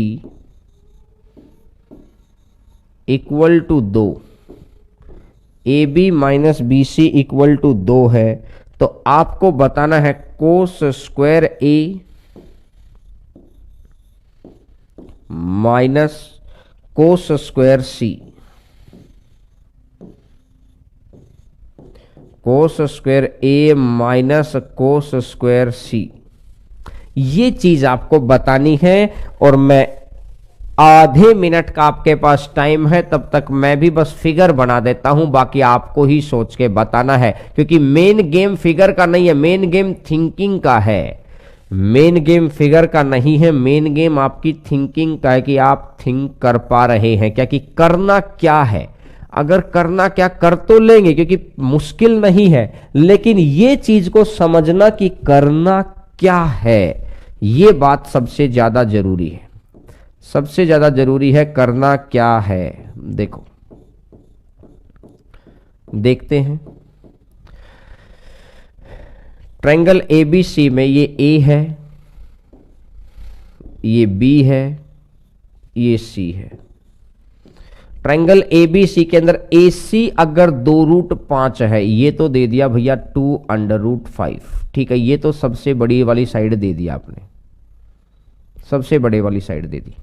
equal to 2, AB minus BC equal to 2 है, तो आपको बताना है cos square A minus cos square C, cos square A minus cos square C, ये चीज आपको बतानी है। और मैं आधे मिनट का आपके पास टाइम है, तब तक मैं भी बस फिगर बना देता हूं, बाकी आपको ही सोच के बताना है, क्योंकि मेन गेम फिगर का नहीं है, मेन गेम थिंकिंग का है, मेन गेम फिगर का नहीं है, मेन गेम आपकी थिंकिंग का है कि आप थिंक कर पा रहे हैं क्या, कि करना क्या है। अगर करना क्या कर तो लेंगे क्योंकि मुश्किल नहीं है, लेकिन ये चीज को समझना कि करना क्या है, ये बात सबसे ज्यादा जरूरी है, सबसे ज्यादा जरूरी है करना क्या है। देखो देखते हैं, ट्रायंगल ABC में ये A है, ये B है, ये C है। ट्रायंगल ABC के अंदर AC अगर 2√5 है, ये तो दे दिया भैया 2√5, ठीक है, ये तो सबसे बड़ी वाली साइड दे दिया आपने, सबसे बड़े वाली साइड दे दी।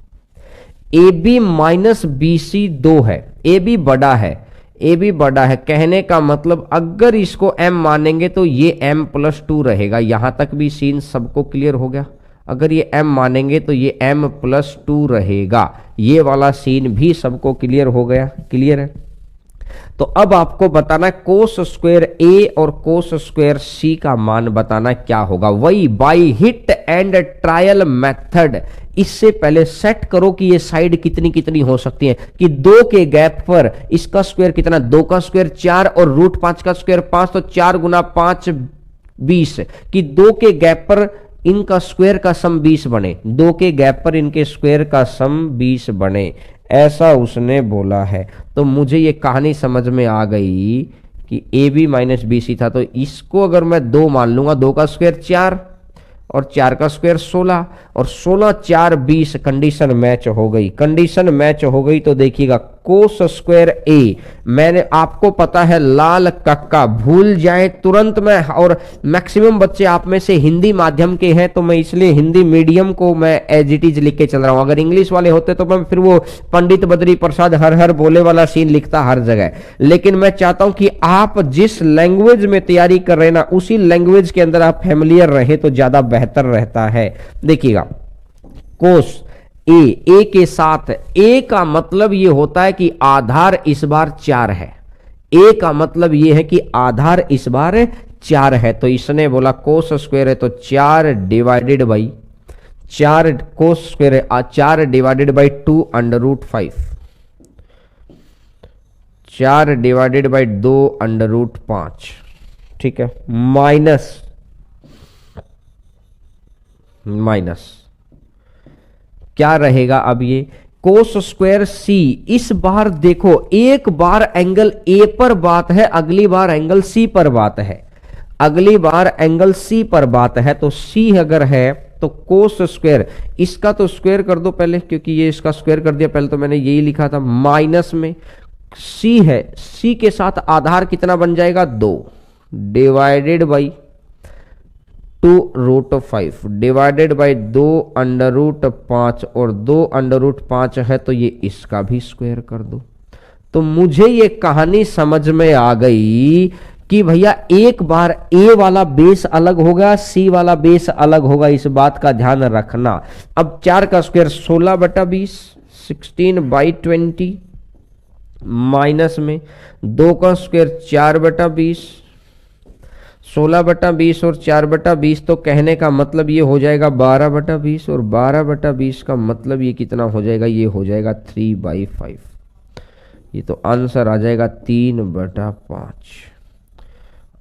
AB माइनस BC 2 है, AB बड़ा है, AB बड़ा है, कहने का मतलब अगर इसको M मानेंगे तो ये M+2 रहेगा। यहां तक भी सीन सबको क्लियर हो गया। अगर ये M मानेंगे तो ये M+2 रहेगा, ये वाला सीन भी सबको क्लियर हो गया, क्लियर है। तो अब आपको बताना है कोस स्क्वायर A और कोस स्क्वायर C का मान बताना क्या होगा। वही by hit and trial method. इससे पहले सेट करो कि ये साइड कितनी कितनी हो सकती है, कि 2 के गैप पर इसका स्क्वायर कितना, 2 का स्क्वायर 4 और √5 का स्क्वायर 5, तो 4 गुना 5 20, कि 2 के गैप पर इनका स्क्वायर का सम 20 बने, 2 के गैप पर इनके स्क्वायर का सम 20 बने, ऐसा उसने बोला है। तो मुझे ये कहानी समझ में आ गई कि A B minus B C था, तो इसको अगर मैं 2 मान लूंगा, 2 का स्क्वायर 4 और 4 का स्क्वायर 16 और 16 4 20, कंडीशन मैच हो गई। कंडीशन मैच हो गई तो देखिएगा कोस स्क्वायर ए, मैंने आपको पता है लाल कक्का भूल जाए तुरंत में, और मैक्सिमम बच्चे आप में से हिंदी माध्यम के हैं तो मैं इसलिए हिंदी मीडियम को मैं एज इट इज लिख के चल रहा हूं। अगर इंग्लिश वाले होते तो मैं फिर वो पंडित बद्री प्रसाद हर हर बोले वाला सीन लिखता हर जगह। लेकिन मैं चाहता हूं कि आप जिस लैंग्वेज में तैयारी कर रहे हैं ना, उसी लैंग्वेज के अंदर आप फैमिलियर रहे तो ज्यादा बेहतर रहता है। देखिएगा कोस ए के साथ, ए का मतलब ये होता है कि आधार इस बार 4 है। ए का मतलब ये है कि आधार इस बार 4 है, तो इसने बोला कोस स्क्वायर है तो 4 डिवाइडेड बाई 4 कोस स्क्वायर है 4 divided by 2 under root 5, 4 divided by 2 under root 5, ठीक है, माइनस क्या रहेगा अब ये कोस स्क्वायर सी। इस बार देखो एक बार एंगल ए पर बात है, अगली बार एंगल सी पर बात है, अगली बार एंगल सी पर बात है, तो सी अगर है तो कोस स्क्वायर, इसका तो स्क्वायर कर दो पहले क्योंकि ये इसका स्क्वायर कर दिया, पहले तो मैंने यही लिखा था, माइनस में सी है, सी के साथ आधार कितना बन जाएगा 2 divided by 2 root 5 divided by 2 under root 5 और 2 अंडर रूट 5 है तो ये इसका भी स्क्वायर कर दो। तो मुझे ये कहानी समझ में आ गई कि भैया एक बार ए वाला बेस अलग होगा, सी वाला बेस अलग होगा, इस बात का ध्यान रखना। अब 4 का स्क्वायर 16 बटा 20 16 बाई 20 माइनस में 2 का स्क्वायर 4 बटा 20 16 बटा 20 और 4 बटा 20, तो कहने का मतलब ये हो जाएगा 12 बटा 20 और 12 बटा 20 का मतलब ये कितना हो जाएगा, ये हो जाएगा 3/5। ये तो आंसर आ जाएगा 3/5,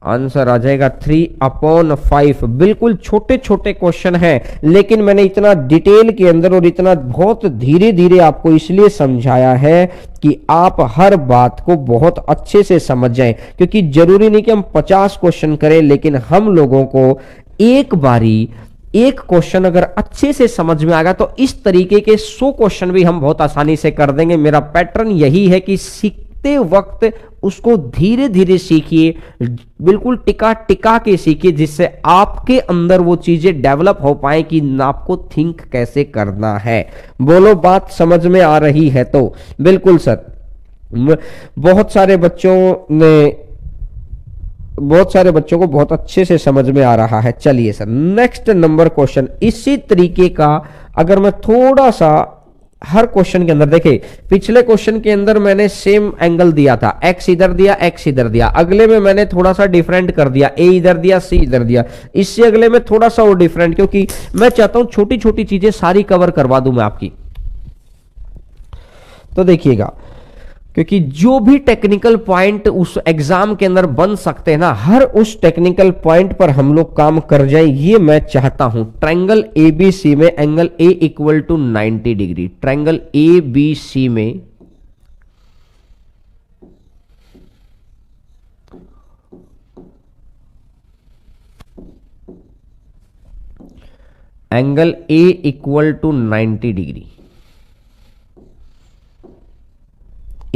आंसर आ जाएगा 3/5। बिल्कुल छोटे छोटे क्वेश्चन हैं, लेकिन मैंने इतना डिटेल के अंदर और इतना बहुत धीरे धीरे आपको इसलिए समझाया है कि आप हर बात को बहुत अच्छे से समझ जाएं, क्योंकि जरूरी नहीं कि हम 50 क्वेश्चन करें, लेकिन हम लोगों को एक बारी एक क्वेश्चन अगर अच्छे से समझ में आएगा तो इस तरीके के 100 क्वेश्चन भी हम बहुत आसानी से कर देंगे। मेरा पैटर्न यही है कि सीखते वक्त उसको धीरे धीरे सीखिए, बिल्कुल टिका टिका के सीखिए, जिससे आपके अंदर वो चीजें डेवलप हो पाए कि आपको थिंक कैसे करना है। बोलो बात समझ में आ रही है? तो बिल्कुल सर, बहुत सारे बच्चों को बहुत अच्छे से समझ में आ रहा है। चलिए सर, नेक्स्ट नंबर क्वेश्चन इसी तरीके का, अगर मैं थोड़ा सा हर क्वेश्चन के अंदर देखे, पिछले क्वेश्चन के अंदर मैंने सेम एंगल दिया था, एक्स इधर दिया एक्स इधर दिया, अगले में मैंने थोड़ा सा डिफरेंट कर दिया, ए इधर दिया सी इधर दिया, इससे अगले में थोड़ा सा और डिफरेंट, क्योंकि मैं चाहता हूं छोटी छोटी चीजें सारी कवर करवा दूं मैं आपकी। तो देखिएगा, क्योंकि जो भी टेक्निकल पॉइंट उस एग्जाम के अंदर बन सकते हैं ना, हर उस टेक्निकल पॉइंट पर हम लोग काम कर जाएं, ये मैं चाहता हूं। ट्रायंगल एबीसी में angle A equal to 90 degree, triangle ABC में angle A equal to 90 degree,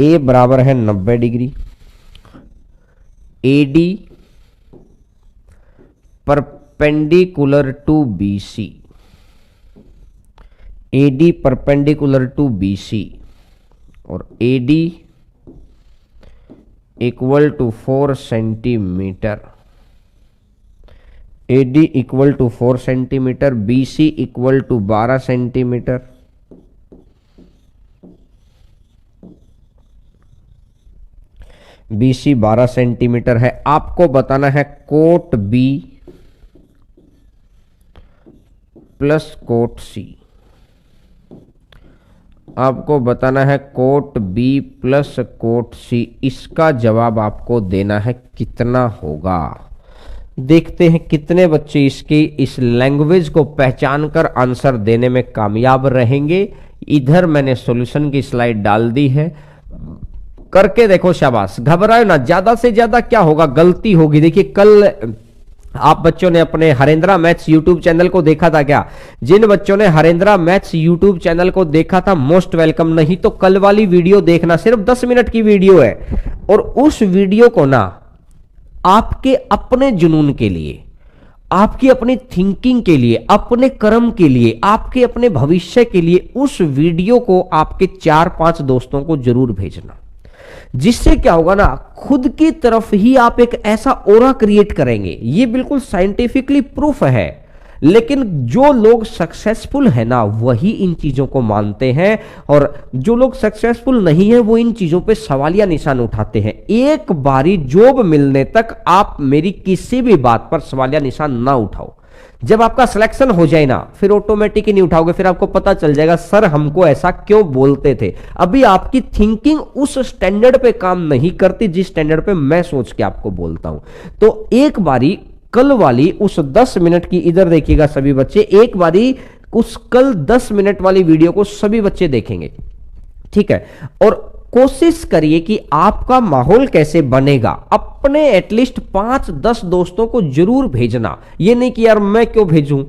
A बराबर है 90 degree, AD perpendicular to BC, AD perpendicular to BC और AD equal to 4 centimetre, AD equal to 4 centimetre, BC equal to 12 centimetre, BC 12 centimetre है। आपको बताना है cot B plus cot C, आपको बताना है कोट बी प्लस कोट सी, इसका जवाब आपको देना है कितना होगा। देखते हैं कितने बच्चे इसकी इस लैंग्वेज को पहचान कर आंसर देने में कामयाब रहेंगे। इधर मैंने सॉल्यूशन की स्लाइड डाल दी है, करके देखो, शाबाश, घबराओ ना। ज्यादा से ज्यादा क्या होगा, गलती होगी। देखिए कल आप बच्चों ने अपने हरेंद्रा मैथ्स यूट्यूब चैनल को देखा था क्या? जिन बच्चों ने हरेंद्रा मैथ्स यूट्यूब चैनल को देखा था, मोस्ट वेलकम। नहीं तो कल वाली वीडियो देखना, सिर्फ 10 मिनट की वीडियो है, और उस वीडियो को ना आपके अपने जुनून के लिए, आपकी अपनी थिंकिंग के लिए, अपने कर्म के लिए, आपके अपने भविष्य के लिए, उस वीडियो को आपके 4-5 दोस्तों को जरूर भेजना। जिससे क्या होगा ना, खुद की तरफ ही आप एक ऐसा ओरा क्रिएट करेंगे। ये बिल्कुल साइंटिफिकली प्रूफ है। लेकिन जो लोग सक्सेसफुल है ना, वही इन चीजों को मानते हैं, और जो लोग सक्सेसफुल नहीं है वो इन चीजों पे सवालिया निशान उठाते हैं। एक बारी जॉब मिलने तक आप मेरी किसी भी बात पर सवालिया निशान ना उठाओ। जब आपका सिलेक्शन हो जाए ना, फिर ऑटोमेटिक ही नहीं उठाओगे, फिर आपको पता चल जाएगा सर हमको ऐसा क्यों बोलते थे। अभी आपकी थिंकिंग उस स्टैंडर्ड पे काम नहीं करती जिस स्टैंडर्ड पे मैं सोच के आपको बोलता हूं। तो एक बारी कल वाली उस 10 मिनट की, इधर देखिएगा सभी बच्चे, एक बारी उस कल 10 मिनट वाली वीडियो को सभी बच्चे देखेंगे, ठीक है? और कोशिश करिए कि आपका माहौल कैसे बनेगा, अपने एटलीस्ट 5-10 दोस्तों को जरूर भेजना। ये नहीं कि यार मैं क्यों भेजूं,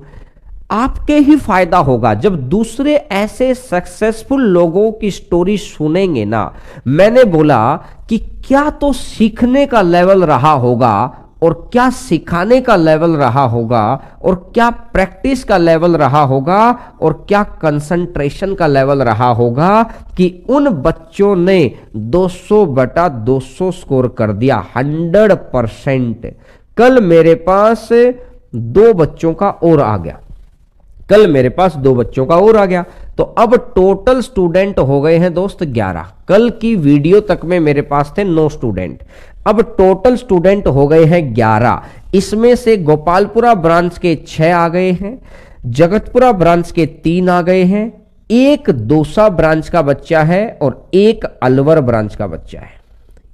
आपके ही फायदा होगा जब दूसरे ऐसे सक्सेसफुल लोगों की स्टोरी सुनेंगे ना। मैंने बोला कि क्या तो सीखने का लेवल रहा होगा, और क्या सिखाने का लेवल रहा होगा, और क्या प्रैक्टिस का लेवल रहा होगा, और क्या कंसंट्रेशन का लेवल रहा होगा कि उन बच्चों ने 200/200 स्कोर कर दिया, 100%। कल मेरे पास 2 बच्चों का और आ गया, कल मेरे पास 2 बच्चों का और आ गया। तो अब टोटल स्टूडेंट हो गए हैं दोस्त 11। कल की वीडियो तक में मेरे पास थे 9 स्टूडेंट, अब टोटल स्टूडेंट हो गए हैं 11। इसमें से गोपालपुरा ब्रांच के 6 आ गए हैं, जगतपुरा ब्रांच के 3 आ गए हैं, एक दौसा ब्रांच का बच्चा है, और एक अलवर ब्रांच का बच्चा है।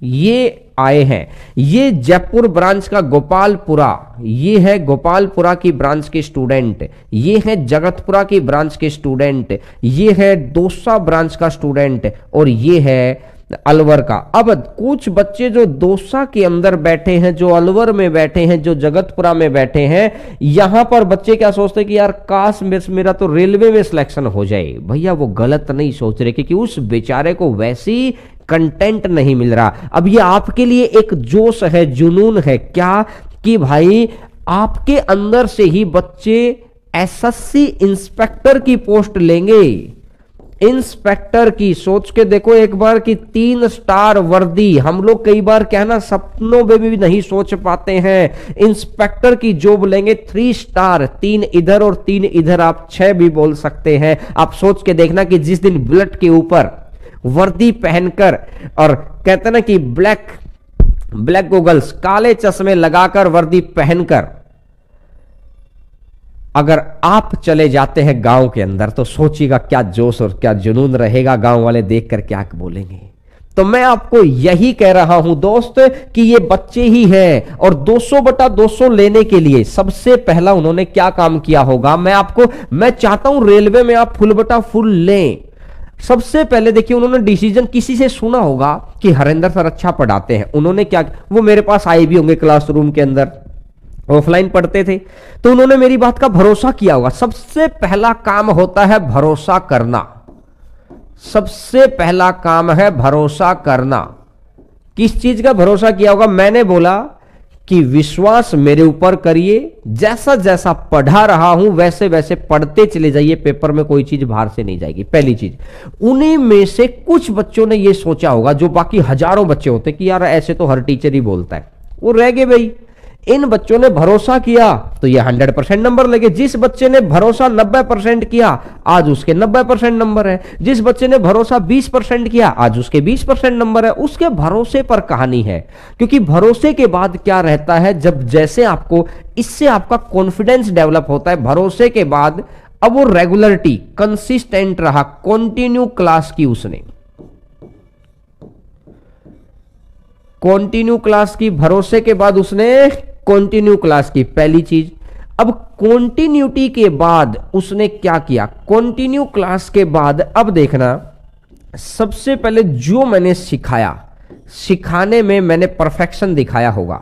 ये आए हैं। ये जयपुर ब्रांच का गोपालपुरा, ये है गोपालपुरा की ब्रांच के स्टूडेंट, ये है जगतपुरा की ब्रांच के स्टूडेंट, ये है दौसा ब्रांच का स्टूडेंट, और ये है अलवर का। अब कुछ बच्चे जो दौसा के अंदर बैठे हैं, जो अलवर में बैठे हैं, जो जगतपुरा में बैठे हैं, यहां पर बच्चे क्या सोचते हैं कि यार काश मेरा तो रेलवे में सिलेक्शन हो जाए। भैया वो गलत नहीं सोच रहे, क्योंकि उस बेचारे को वैसी कंटेंट नहीं मिल रहा। अब ये आपके लिए एक जोश है, जुनून है क्या, कि भाई आपके अंदर से ही बच्चे एसएससी इंस्पेक्टर की पोस्ट लेंगे। इंस्पेक्टर की सोच के देखो एक बार कि 3 स्टार वर्दी, हम लोग कई बार क्या है ना, सपनों में भी नहीं सोच पाते हैं। इंस्पेक्टर की जॉब लेंगे 3 स्टार, 3 इधर और 3 इधर, आप 6 भी बोल सकते हैं। आप सोच के देखना कि जिस दिन बुलेट के ऊपर वर्दी पहनकर, और कहते ना कि ब्लैक गॉगल्स, काले चश्मे लगाकर, वर्दी पहनकर अगर आप चले जाते हैं गांव के अंदर, तो सोचिएगा क्या जोश और क्या जुनून रहेगा, गांव वाले देखकर क्या बोलेंगे। तो मैं आपको यही कह रहा हूं दोस्त कि ये बच्चे ही हैं, और 200/200 लेने के लिए सबसे पहला उन्होंने क्या काम किया होगा, मैं चाहता हूं रेलवे में आप फुल लें। सबसे पहले देखिए, उन्होंने डिसीजन किसी से सुना होगा कि हरेंद्र सर अच्छा पढ़ाते हैं। उन्होंने क्या, वो मेरे पास आए भी होंगे क्लासरूम के अंदर, ऑफलाइन पढ़ते थे, तो उन्होंने मेरी बात का भरोसा किया होगा। सबसे पहला काम होता है भरोसा करना, सबसे पहला काम है भरोसा करना। किस चीज का भरोसा किया होगा? मैंने बोला कि विश्वास मेरे ऊपर करिए, जैसा जैसा पढ़ा रहा हूं वैसे वैसे पढ़ते चले जाइए, पेपर में कोई चीज बाहर से नहीं जाएगी। पहली चीज, उन्हीं में से कुछ बच्चों ने यह सोचा होगा, जो बाकी हजारों बच्चे होते कि यार ऐसे तो हर टीचर ही बोलता है, वो रह गए भाई। इन बच्चों ने भरोसा किया तो ये 100% नंबर लगे। जिस बच्चे ने भरोसा 90% किया, आज उसके 90% नंबर है। जिस बच्चे ने भरोसा 20% किया, आज उसके 20% नंबर है। उसके भरोसे पर कहानी है, क्योंकि भरोसे के बाद क्या रहता है, जब जैसे आपको, इससे आपका कॉन्फिडेंस डेवलप होता है। भरोसे के बाद अब वो रेगुलरिटी, कंसिस्टेंट रहा, कंटिन्यू क्लास की, उसने कंटिन्यू क्लास की, भरोसे के बाद उसने कंटिन्यू क्लास की, पहली चीज। अब कंटिन्यूटी के बाद उसने क्या किया, कंटिन्यू क्लास के बाद अब देखना, सबसे पहले जो मैंने सिखाया, सिखाने में मैंने परफेक्शन दिखाया होगा,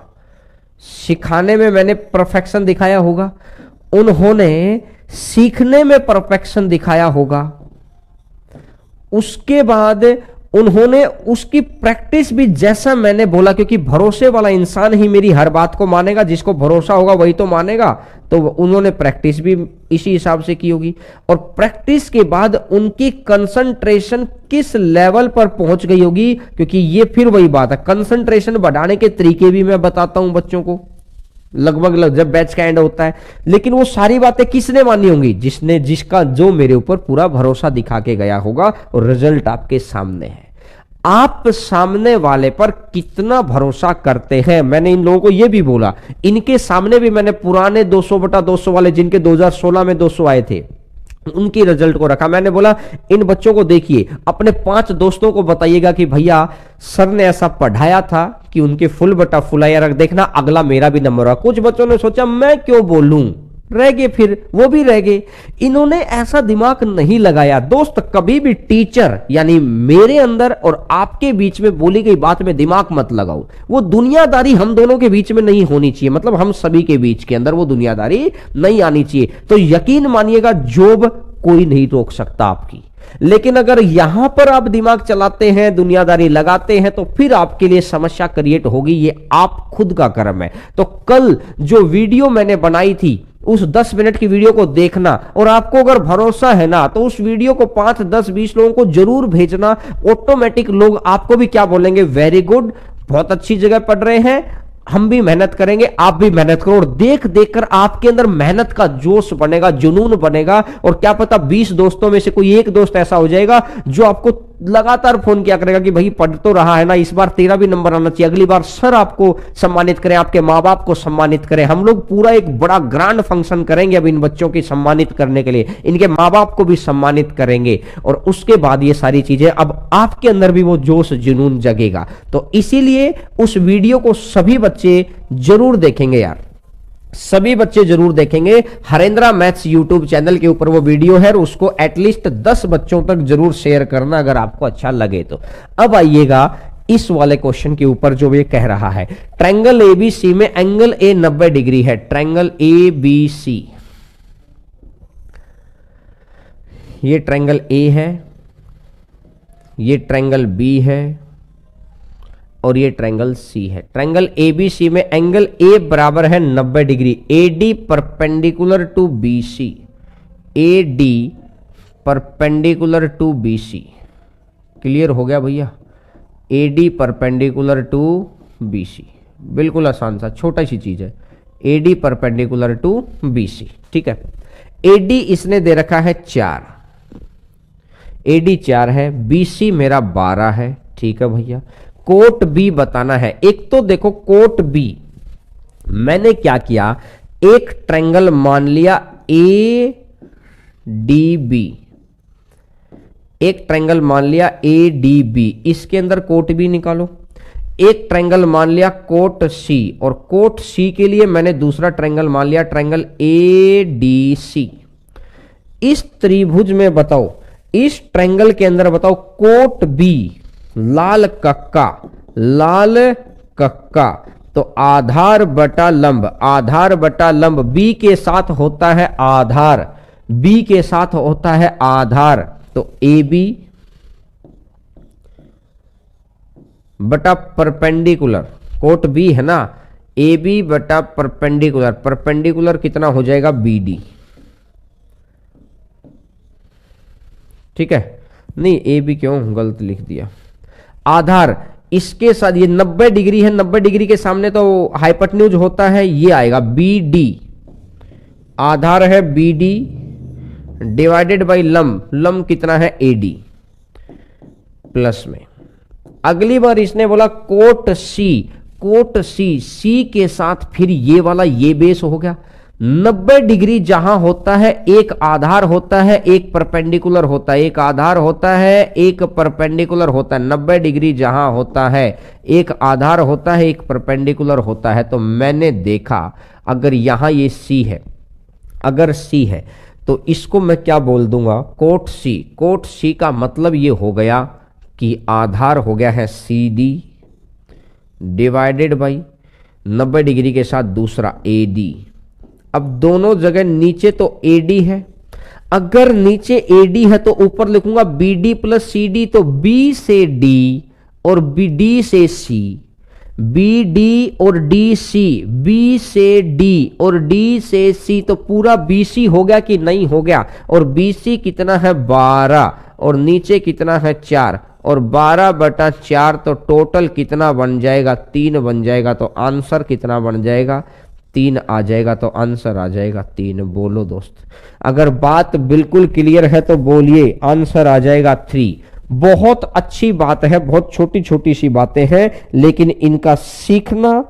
सिखाने में मैंने परफेक्शन दिखाया होगा, उन्होंने सीखने में परफेक्शन दिखाया होगा, उसके बाद उन्होंने उसकी प्रैक्टिस भी जैसा मैंने बोला, क्योंकि भरोसे वाला इंसान ही मेरी हर बात को मानेगा, जिसको भरोसा होगा वही तो मानेगा, तो उन्होंने प्रैक्टिस भी इसी हिसाब से की होगी। और प्रैक्टिस के बाद उनकी कंसंट्रेशन किस लेवल पर पहुंच गई होगी, क्योंकि ये फिर वही बात है, कंसंट्रेशन बढ़ाने के तरीके भी मैं बताता हूं बच्चों को लगभग जब बैच का एंड होता है। लेकिन वो सारी बातें किसने मानी होंगी, जिसने, जिसका जो मेरे ऊपर पूरा भरोसा दिखा के गया होगा, और रिजल्ट आपके सामने है। आप सामने वाले पर कितना भरोसा करते हैं, मैंने इन लोगों को यह भी बोला, इनके सामने भी मैंने पुराने 200/200 वाले जिनके 2016 में 200 आए थे, उनकी रिजल्ट को रखा। मैंने बोला इन बच्चों को देखिए, अपने 5 दोस्तों को बताइएगा कि भैया सर ने ऐसा पढ़ाया था कि उनके फुल आया, देखना अगला मेरा भी नंबर हुआ। कुछ बच्चों ने सोचा मैं क्यों बोलूं, रह गए, फिर वो भी रह गए। इन्होंने ऐसा दिमाग नहीं लगाया। दोस्त, कभी भी टीचर यानी मेरे अंदर और आपके बीच में बोली गई बात में दिमाग मत लगाओ। वो दुनियादारी हम दोनों के बीच में नहीं होनी चाहिए, मतलब हम सभी के बीच के अंदर वो दुनियादारी नहीं आनी चाहिए। तो यकीन मानिएगा जॉब कोई नहीं रोक सकता आपकी, लेकिन अगर यहां पर आप दिमाग चलाते हैं, दुनियादारी लगाते हैं, तो फिर आपके लिए समस्या क्रिएट होगी। ये आप खुद का कर्म है। तो कल जो वीडियो मैंने बनाई थी, उस 10 मिनट की वीडियो को देखना, और आपको अगर भरोसा है ना तो उस वीडियो को 5, 10, 20 लोगों को जरूर भेजना। ऑटोमेटिक लोग आपको भी क्या बोलेंगे, वेरी गुड, बहुत अच्छी जगह पढ़ रहे हैं, हम भी मेहनत करेंगे, आप भी मेहनत करो। और देख देखकर आपके अंदर मेहनत का जोश बनेगा, जुनून बनेगा। और क्या पता 20 दोस्तों में से कोई एक दोस्त ऐसा हो जाएगा जो आपको लगातार फोन किया करेगा कि भाई पढ़ तो रहा है ना, इस बार तेरा भी नंबर आना चाहिए, अगली बार सर आपको सम्मानित करें, आपके माँ बाप को सम्मानित करें। हम लोग पूरा एक बड़ा ग्रांड फंक्शन करेंगे अब इन बच्चों की सम्मानित करने के लिए, इनके माँ बाप को भी सम्मानित करेंगे। और उसके बाद ये सारी चीजें, अब आपके अंदर भी वो जोश जुनून जगेगा। तो इसीलिए उस वीडियो को सभी बच्चे जरूर देखेंगे यार, सभी बच्चे जरूर देखेंगे। हरेंद्रा मैथ्स यूट्यूब चैनल के ऊपर वो वीडियो है, और उसको एटलीस्ट 10 बच्चों तक जरूर शेयर करना अगर आपको अच्छा लगे तो। अब आइएगा इस वाले क्वेश्चन के ऊपर जो ये कह रहा है, ट्रायंगल एबीसी में एंगल ए 90 डिग्री है। ट्रायंगल एबीसी, ये ट्रायंगल ए है, ये ट्रायंगल बी है, और ये ट्रायंगल सी है। ट्रायंगल एबीसी में एंगल ए बराबर है 90 degree. AD perpendicular to BC, AD perpendicular to BC. Clear हो गया भैया? एडी परपेंडिकुलर टू बीसी, बिल्कुल आसान सा छोटा सी चीज है। एडी परपेंडिकुलर टू बीसी, ठीक है। एडी इसने दे रखा है 4, एडी 4 है, बीसी मेरा 12 है, ठीक है भैया। कोट बी बताना है। एक तो देखो कोट बी, मैंने क्या किया, एक ट्रायंगल मान लिया ए डी बी, एक ट्रायंगल मान लिया ए डी बी, इसके अंदर कोट बी निकालो। एक ट्रायंगल मान लिया कोट सी, और कोट सी के लिए मैंने दूसरा ट्रायंगल मान लिया ट्रायंगल ए डी सी। इस त्रिभुज में बताओ, इस ट्रायंगल के अंदर बताओ कोट बी, लाल कक्का, लाल कक्का, तो आधार बटा लंब, आधार बटा लंब बी के साथ होता है आधार, बी के साथ होता है आधार, तो ए बी बटा परपेंडिकुलर, कोट बी है ना, ए बी बटा परपेंडिकुलर, परपेंडिकुलर कितना हो जाएगा बी डी, ठीक है। नहीं ए बी क्यों गलत लिख दिया, आधार इसके साथ ये 90 डिग्री है, 90 डिग्री के सामने तो हाइपोटेन्यूज होता है, ये आएगा बी डी, आधार है बी डी डिवाइडेड बाई लंब, लंब कितना है ए डी प्लस में। अगली बार इसने बोला कोट सी, कोट सी, सी के साथ फिर ये वाला ये बेस हो गया। 90 डिग्री जहां होता है एक आधार होता है एक परपेंडिकुलर होता है, एक आधार होता है एक परपेंडिकुलर होता है। 90 डिग्री जहां होता है एक आधार होता है एक परपेंडिकुलर होता है। तो मैंने देखा अगर यहां ये सी है, अगर सी है तो इसको मैं क्या बोल दूंगा, कोट सी। कोट सी का मतलब ये हो गया कि आधार हो गया है C D, divided by 90 degree के साथ दूसरा AD। अब दोनों जगह नीचे तो AD है, अगर नीचे AD है तो ऊपर लिखूंगा BD प्लस CD, तो B से D और BD से C, BD और DC, B से D और D से C, तो पूरा BC हो गया कि नहीं हो गया? और BC कितना है 12 और नीचे कितना है 4, और 12/4 तो टोटल कितना बन जाएगा 3 बन जाएगा। तो आंसर कितना बन जाएगा 3 आ जाएगा। तो आंसर आ जाएगा 3। बोलो दोस्त, अगर बात बिल्कुल क्लियर है तो बोलिए, आंसर आ जाएगा 3। बहुत अच्छी बात है, बहुत छोटी छोटी सी बातें हैं लेकिन इनका सीखना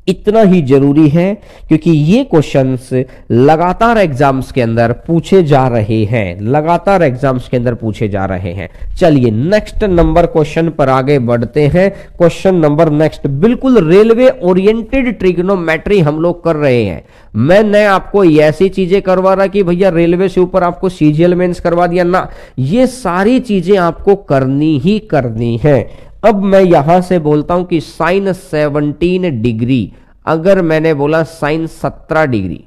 इतना ही जरूरी है क्योंकि ये क्वेश्चंस लगातार एग्जाम्स के अंदर पूछे जा रहे हैं, लगातार एग्जाम्स के अंदर पूछे जा रहे हैं। चलिए नेक्स्ट नंबर क्वेश्चन पर आगे बढ़ते हैं। क्वेश्चन नंबर नेक्स्ट बिल्कुल रेलवे ओरिएंटेड ट्रिग्नोमेट्री हम लोग कर रहे हैं। मैं आपको ऐसी चीजें करवा रहा कि भैया रेलवे से ऊपर आपको CGL मेंस करवा दिया ना, ये सारी चीजें आपको करनी ही करनी है। अब मैं यहां से बोलता हूं कि साइन 17 डिग्री, अगर मैंने बोला साइन 17 डिग्री,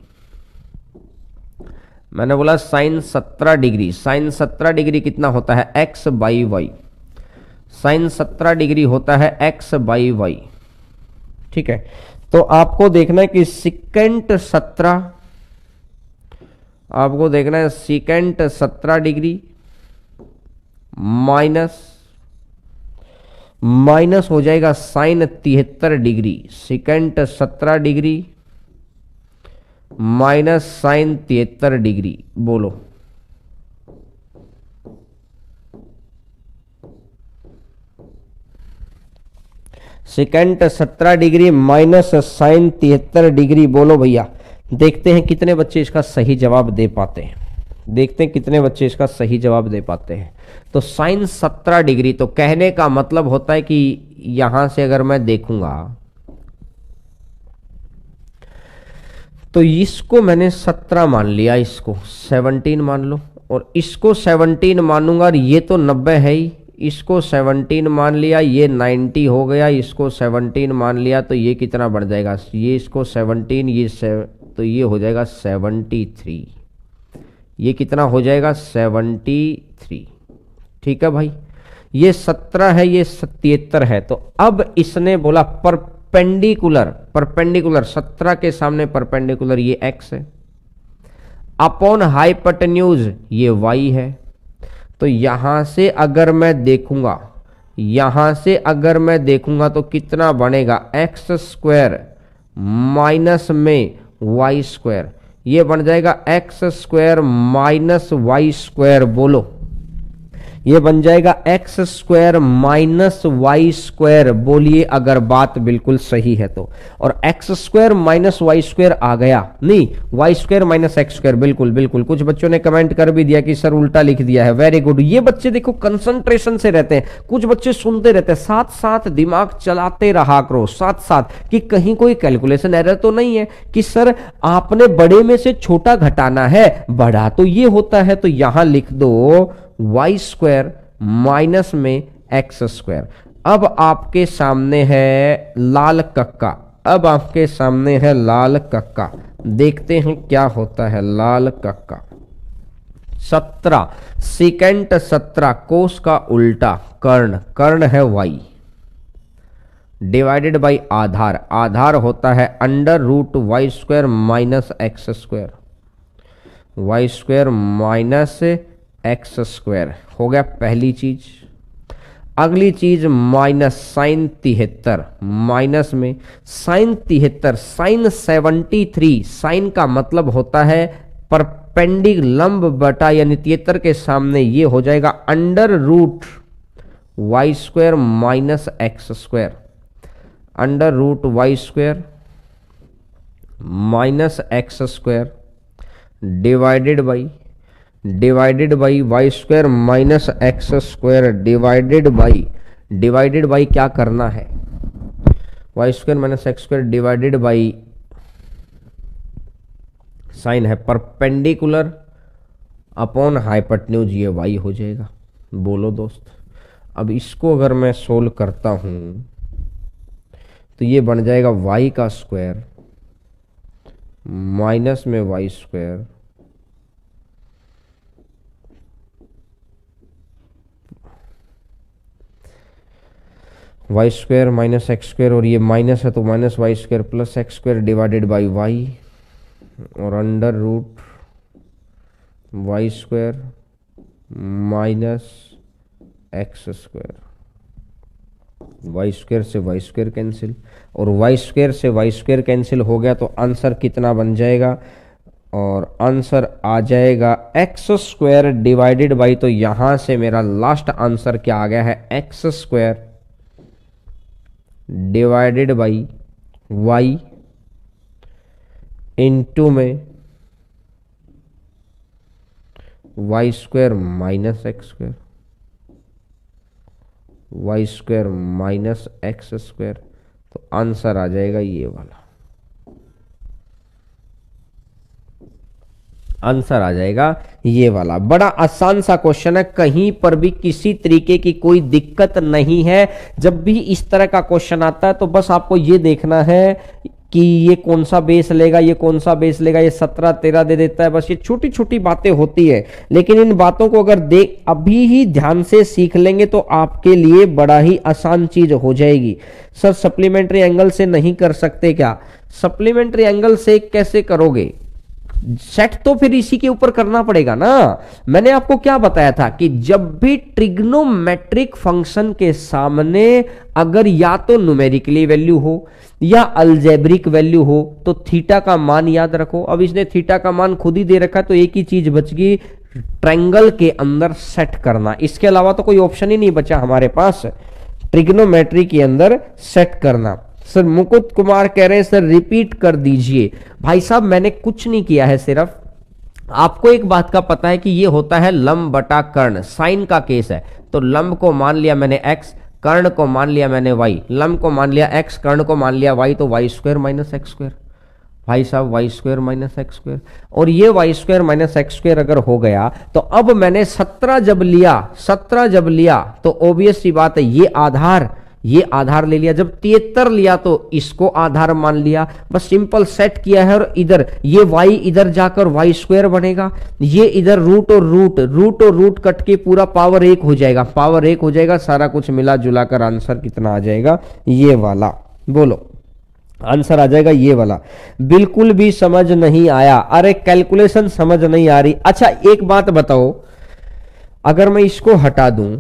मैंने बोला साइन 17 डिग्री, साइन 17 डिग्री कितना होता है x by Y, sine 17 degree होता है x बाई वाई। ठीक है, तो आपको देखना है कि सिकेंट 17, आपको देखना है सिकेंट 17 डिग्री माइनस हो जाएगा sine 73 degree, secant 17 degree minus sine 73 degree. बोलो secant 17 degree minus sine 73 degree. बोलो भैया, देखते हैं कितने बच्चे इसका सही जवाब दे पाते हैं, देखते हैं कितने बच्चे इसका सही जवाब दे पाते हैं। तो साइन 17 डिग्री, तो कहने का मतलब होता है कि यहां से अगर मैं देखूंगा तो इसको मैंने 17 मान लिया, इसको 17 मान लो, और इसको 17 मानूंगा, और ये तो 90 है ही, इसको 17 मान लिया, ये 90 हो गया, इसको 17 मान लिया, तो ये कितना बढ़ जाएगा, ये इसको 17, तो ये हो जाएगा 73, ये कितना हो जाएगा 73। ठीक है भाई, ये 17 है, ये 77 है। तो अब इसने बोला परपेंडिकुलर, परपेंडिकुलर 17 के सामने परपेंडिकुलर ये x है, अपॉन हाइपोटेन्यूज ये y है। तो यहां से अगर मैं देखूंगा, यहां से अगर मैं देखूंगा तो कितना बनेगा x स्क्वायर माइनस में y स्क्वायर, ये बन जाएगा x square minus y square. बोलो, ये बन जाएगा x square minus y square. बोलिए अगर बात बिल्कुल सही है तो। और x square minus y square आ गया, नहीं y square minus x square, बिल्कुल बिल्कुल। कुछ बच्चों ने कमेंट कर भी दिया कि सर उल्टा लिख दिया है, वेरी गुड। ये बच्चे देखो कंसंट्रेशन से रहते हैं, कुछ बच्चे सुनते रहते हैं, साथ साथ दिमाग चलाते रहा करो, साथ साथ कि कहीं कोई कैलकुलेशन एरर तो नहीं है कि सर आपने बड़े में से छोटा घटाना है, बड़ा तो ये होता है। तो यहां लिख दो वाई स्क्वायर माइनस में एक्स स्क्वायर। अब आपके सामने है लाल कक्का, अब आपके सामने है लाल कक्का, देखते हैं क्या होता है लाल कक्का। 17 सेकेंड 17 कोस का उल्टा कर्ण, कर्ण है वाई, डिवाइडेड बाई आधार, आधार होता है under root Y square minus x square, Y square minus x square हो गया पहली चीज। अगली चीज माइनस साइन 73, माइनस में साइन 73, साइन 73, साइन का मतलब होता है परपेंडिक लंब बटा, यानी 73 के सामने ये हो जाएगा under root Y square minus x square, under root Y square minus x square divided by Y square minus x square divided by क्या करना है, Y square minus x square divided by sine है perpendicular upon hypotenuse, ये Y हो जाएगा। बोलो दोस्त, अब इसको अगर मैं सोल्व करता हूं तो ये बन जाएगा y का स्क्वायर माइनस में y square Y square minus x square, और ये माइनस है तो minus y square plus x square divided by Y, और under root Y square minus x square. Y square से वाई स्क्वायर कैंसिल, और Y square से y square cancel हो गया तो आंसर कितना बन जाएगा, और आंसर आ जाएगा एक्स स्क्वायर डिवाइडेड बाई, तो यहां से मेरा लास्ट आंसर क्या आ गया है, x square divided by y into में Y square minus x square, Y square minus x square, तो आंसर आ जाएगा ये वाला, आंसर आ जाएगा ये वाला। बड़ा आसान सा क्वेश्चन है, कहीं पर भी किसी तरीके की कोई दिक्कत नहीं है। जब भी इस तरह का क्वेश्चन आता है तो बस आपको ये देखना है कि ये कौन सा बेस लेगा, ये कौन सा बेस लेगा, ये 17 13 दे देता है, बस ये छोटी छोटी बातें होती है। लेकिन इन बातों को अगर अभी ही ध्यान से सीख लेंगे तो आपके लिए बड़ा ही आसान चीज हो जाएगी। सर सप्लीमेंट्री एंगल से नहीं कर सकते क्या? सप्लीमेंट्री एंगल से कैसे करोगे? सेट तो फिर इसी के ऊपर करना पड़ेगा ना। मैंने आपको क्या बताया था कि जब भी ट्रिग्नोमेट्रिक फंक्शन के सामने अगर या तो न्यूमेरिकली वैल्यू हो या अलजेब्रिक वैल्यू हो तो थीटा का मान याद रखो। अब इसने थीटा का मान खुद ही दे रखा है तो एक ही चीज बच गई, ट्रायंगल के अंदर सेट करना। इसके अलावा तो कोई ऑप्शन ही नहीं बचा हमारे पास, ट्रिग्नोमेट्री के अंदर सेट करना। सर मुकुट कुमार कह रहे हैं सर रिपीट कर दीजिए। भाई साहब मैंने कुछ नहीं किया है, सिर्फ आपको एक बात का पता है कि ये होता है लंब बटा कर्ण, साइन का केस है। तो लंब को मान लिया मैंने x, कर्ण को मान लिया मैंने y, लंब को मान लिया x, कर्ण को मान लिया y, तो Y square minus x square. भाई साहब Y square minus x square, और ये Y square minus x square अगर हो गया तो अब मैंने 17 जब लिया तो ऑब्वियस सी बात है ये आधार ले लिया। जब 73 लिया तो इसको आधार मान लिया, बस सिंपल सेट किया है। और इधर ये y इधर जाकर वाई स्क्वायर बनेगा, ये इधर रूट और रूट कट के पूरा पावर 1 हो जाएगा, सारा कुछ मिला जुला कर आंसर कितना आ जाएगा, ये वाला। बोलो आंसर आ जाएगा ये वाला। बिल्कुल भी समझ नहीं आया? अरे कैलकुलेशन समझ नहीं आ रही? अच्छा एक बात बताओ, अगर मैं इसको हटा दूं,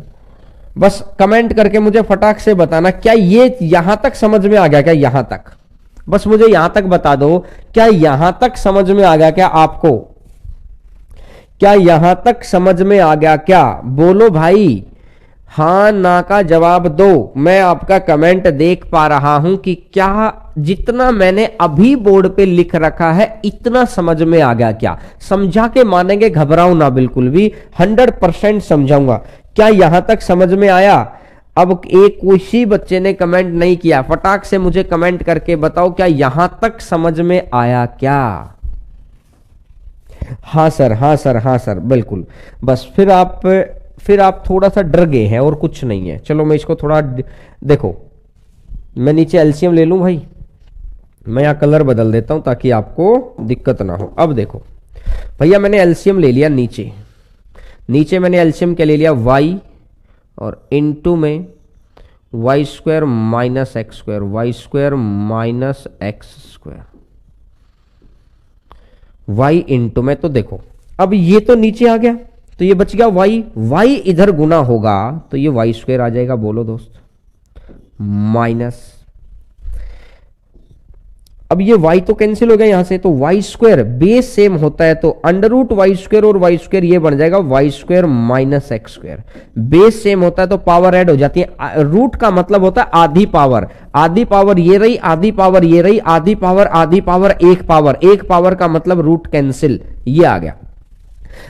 बस कमेंट करके मुझे फटाक से बताना, क्या ये यहां तक समझ में आ गया? क्या यहां तक? बस मुझे यहां तक बता दो, क्या यहां तक समझ में आ गया? क्या आपको क्या यहां तक समझ में आ गया? क्या बोलो भाई, हाँ ना का जवाब दो। मैं आपका कमेंट देख पा रहा हूं कि क्या जितना मैंने अभी बोर्ड पे लिख रखा है इतना समझ में आ गया? क्या समझा के मानेंगे, घबराओ ना बिल्कुल भी, 100% समझाऊंगा। क्या यहां तक समझ में आया? अब एक किसी बच्चे ने कमेंट नहीं किया, फटाक से मुझे कमेंट करके बताओ क्या यहां तक समझ में आया? क्या हाँ सर बिल्कुल। बस फिर आप थोड़ा सा डर गए हैं और कुछ नहीं है। चलो मैं इसको थोड़ा देखो, मैं नीचे एलसीएम ले लूं भाई, मैं यहां कलर बदल देता हूं ताकि आपको दिक्कत ना हो। अब देखो भैया मैंने एलसीएम ले लिया, नीचे मैंने एलसीएम क्या ले लिया, y, और इनटू में Y square minus x square, Y square minus x square, y into में। तो देखो अब ये तो नीचे आ गया तो ये बच गया y इधर गुना होगा तो ये वाई स्क्वायर आ जाएगा। बोलो दोस्त, माइनस, अब ये y तो कैंसिल हो गया यहां से, तो वाई स्क्वायर बेस सेम होता है तो अंडर रूट वाई स्क्वायर और वाई स्क्वायर ये बन जाएगा Y square minus x square. Base same होता है तो पावर ऐड हो जाती है। रूट का मतलब होता है आधी पावर ये रही, आधी पावर ये रही, आधी पावर एक पावर का मतलब रूट कैंसिल, ये आ गया।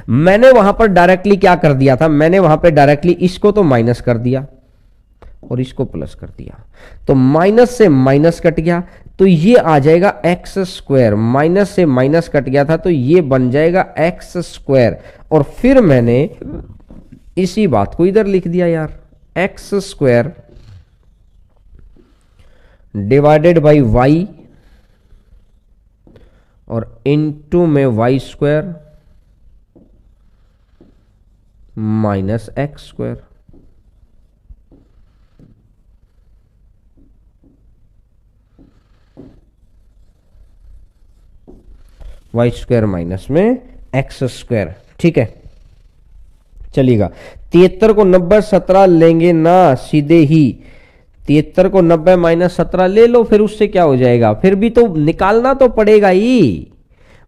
मैंने वहां पर डायरेक्टली क्या कर दिया था, मैंने वहां पर डायरेक्टली इसको तो माइनस कर दिया और इसको प्लस कर दिया, तो माइनस से माइनस कट गया तो ये आ जाएगा एक्स स्क्वायर, माइनस से माइनस कट गया था तो ये बन जाएगा एक्स स्क्वायर। और फिर मैंने इसी बात को इधर लिख दिया यार, X square divided by Y और इनटू में Y square minus x square. Y square minus में एक्स स्क्वायर। ठीक है, चलिएगा। 73 को 90 17 लेंगे ना सीधे ही। 73 को 90 माइनस 17 ले लो, फिर उससे क्या हो जाएगा, फिर भी तो निकालना तो पड़ेगा ही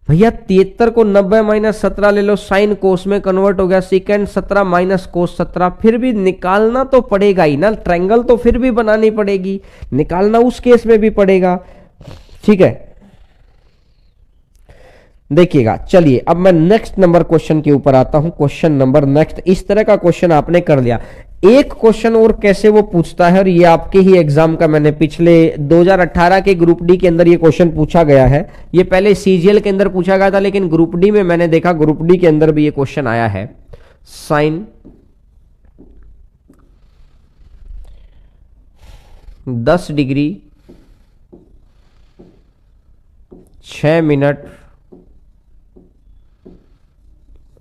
भैया। 73 को 90 माइनस 17 ले लो, साइन कोस में कन्वर्ट हो गया, सेकेंड 17 माइनस कोस 17, फिर भी निकालना तो पड़ेगा ही ना। ट्रायंगल तो फिर भी बनानी पड़ेगी, निकालना उस केस में भी पड़ेगा। ठीक है, देखिएगा। चलिए अब मैं नेक्स्ट नंबर क्वेश्चन के ऊपर आता हूं। क्वेश्चन नंबर नेक्स्ट, इस तरह का क्वेश्चन आपने कर लिया। एक क्वेश्चन और कैसे वो पूछता है, और ये आपके ही एग्जाम का, मैंने पिछले 2018 के ग्रुप डी के अंदर ये क्वेश्चन पूछा गया है। ये पहले सीजीएल के अंदर पूछा गया था, लेकिन ग्रुप डी में मैंने देखा ग्रुप डी के अंदर भी ये क्वेश्चन आया है। साइन 10 डिग्री 6 मिनट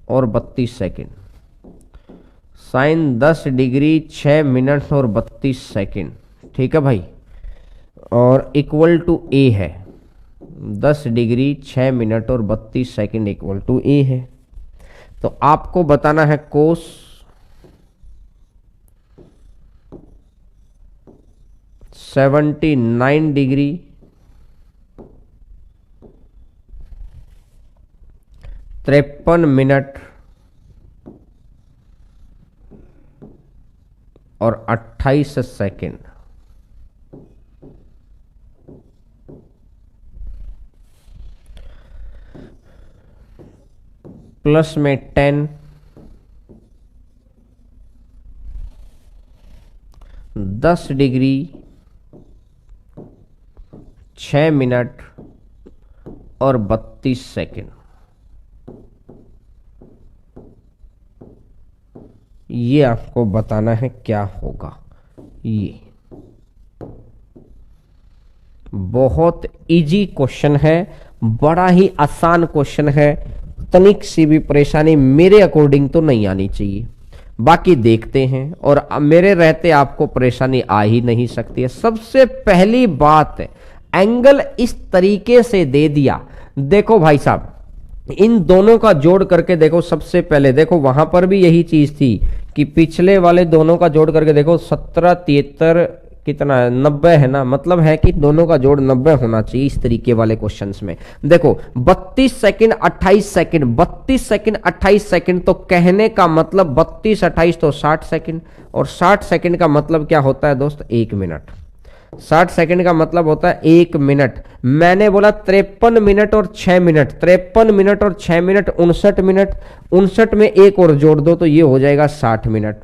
और 32 सेकेंड। साइन 10 डिग्री 6 मिनट और 32 सेकेंड। ठीक है भाई, और इक्वल टू ए है। 10 डिग्री 6 मिनट और 32 सेकेंड इक्वल टू ए है। तो आपको बताना है कोस 79 डिग्री 53 मिनट और 28 सेकेंड। प्लस में 10 10 डिग्री 6 मिनट और 32 सेकेंड। ये आपको बताना है क्या होगा। ये बहुत इजी क्वेश्चन है, बड़ा ही आसान क्वेश्चन है। तनिक सी भी परेशानी मेरे अकॉर्डिंग तो नहीं आनी चाहिए, बाकी देखते हैं। और मेरे रहते आपको परेशानी आ ही नहीं सकती है। सबसे पहली बात, एंगल इस तरीके से दे दिया। देखो भाई साहब, इन दोनों का जोड़ करके देखो। सबसे पहले देखो, वहां पर भी यही चीज थी कि पिछले वाले दोनों का जोड़ करके देखो। 17 73 कितना है, 90 है ना। मतलब है कि दोनों का जोड़ 90 होना चाहिए इस तरीके वाले क्वेश्चंस में। देखो 32 सेकंड 28 सेकंड, 32 सेकंड 28 सेकंड, तो कहने का मतलब 32 28 तो 60 सेकंड, और 60 सेकंड का मतलब क्या होता है दोस्त, 1 मिनट। 60 सेकंड का मतलब होता है 1 मिनट। मैंने बोला 53 मिनट और 6 मिनट, 53 मिनट और 6 मिनट 59 मिनट। 59 में एक और जोड़ दो तो ये हो जाएगा 60 मिनट।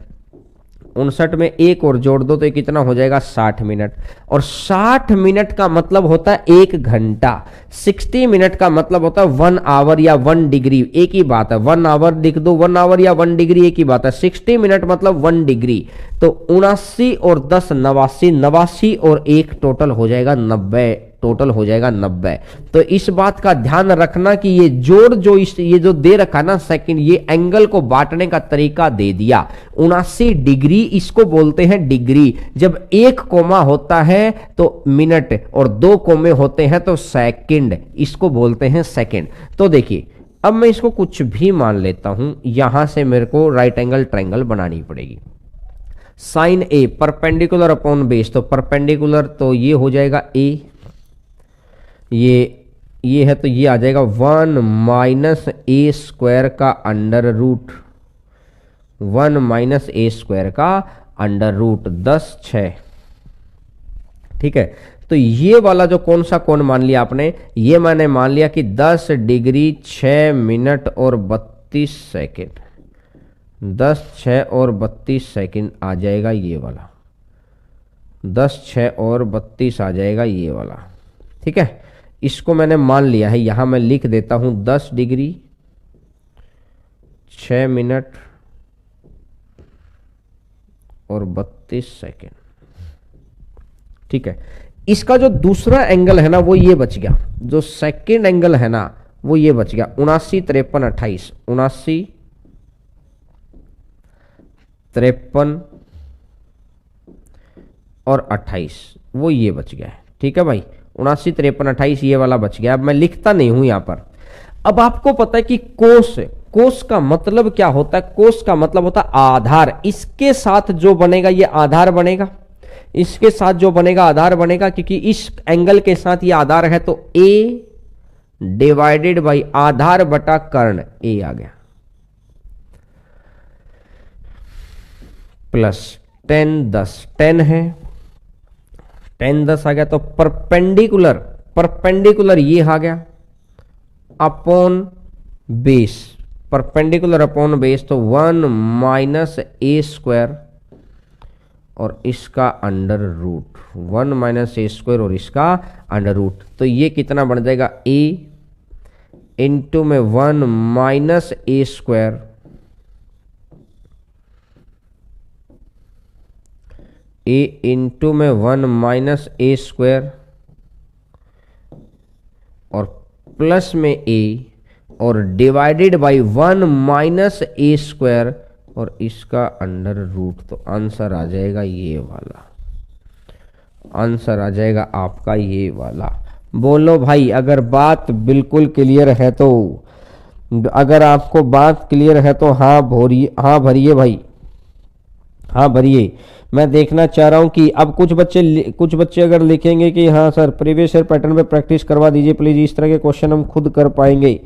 59 में एक और जोड़ दो तो ये कितना हो जाएगा, 60 मिनट। और 60 मिनट का मतलब होता है 1 घंटा। 60 मिनट का मतलब होता है 1 आवर या 1 डिग्री, एक ही बात है। 1 आवर लिख दो, 1 आवर या 1 डिग्री एक ही बात है। 60 मिनट मतलब 1 डिग्री। तो 79 और 10 89, 89 और 1 टोटल हो जाएगा 90, टोटल हो जाएगा 90। तो इस बात का ध्यान रखना कि ये जोड़ जो ये जो दे रखा ना सेकंड, ये एंगल को बांटने का तरीका दे दिया। 79 डिग्री इसको बोलते हैं डिग्री। जब 1 कोमा होता है तो मिनट, और 2 कोमे होते हैं तो सेकंड, इसको बोलते हैं सेकंड। तो देखिए, अब मैं इसको कुछ भी मान लेता हूं। यहां से मेरे को राइट एंगल ट्रायंगल बनानी पड़ेगी। साइन ए परपेंडिकुलर अपॉन बेस, तो परपेंडिकुलर तो ये हो जाएगा ए, ये है तो ये आ जाएगा 1 माइनस ए स्क्वायर का अंडर रूट, 1 माइनस ए स्क्वायर का अंडर रूट 10 6। ठीक है, तो ये वाला जो कौन सा कोण मान लिया आपने, ये मैंने मान लिया कि 10 डिग्री 6 मिनट और 32 सेकेंड। 10 6 और 32 सेकेंड आ जाएगा ये वाला, 10 6 और 32 आ जाएगा ये वाला। ठीक है, इसको मैंने मान लिया है। यहां मैं लिख देता हूं 10 डिग्री 6 मिनट और 32 सेकेंड। ठीक है, इसका जो दूसरा एंगल है ना वो ये बच गया, जो सेकंड एंगल है ना वो ये बच गया 79 53 28, 79 53 और 28 वो ये बच गया है। ठीक है भाई, 79 53 28 ये वाला बच गया। अब मैं लिखता नहीं हूं यहां पर। अब आपको पता है कि कोस, कोस का मतलब क्या होता है? कोस का मतलब होता है आधार। इसके साथ जो बनेगा ये आधार बनेगा, इसके साथ जो बनेगा आधार बनेगा, क्योंकि इस एंगल के साथ ये आधार है, तो ए डिवाइडेड बाई आधार बटा कर्ण, ए आ गया, प्लस 10 10 10 है, 10 10 आ गया, तो परपेंडिकुलर, परपेंडिकुलर ये आ गया upon base, perpendicular upon base, तो 1 माइनस ए स्क्वायर और इसका अंडर रूट, 1 माइनस ए स्क्वायर और इसका अंडर रूट, तो ये कितना बन जाएगा? ए इंटू में 1 माइनस ए स्क्वायर ए इंटू में 1 माइनस ए स्क्वायर और प्लस में ए और divided by 1 minus A square और इसका अंडर रूट, तो आंसर आ जाएगा ये वाला, आंसर आ जाएगा आपका ये वाला। बोलो भाई अगर बात बिल्कुल क्लियर है तो, अगर आपको बात क्लियर है तो हाँ भरिए, हाँ भरिए भाई, हाँ भरिए। मैं देखना चाह रहा हूं कि अब कुछ बच्चे अगर लिखेंगे कि हाँ सर प्रीवियस ईयर पैटर्न पे प्रैक्टिस करवा दीजिए प्लीज, इस तरह के क्वेश्चन हम खुद कर पाएंगे,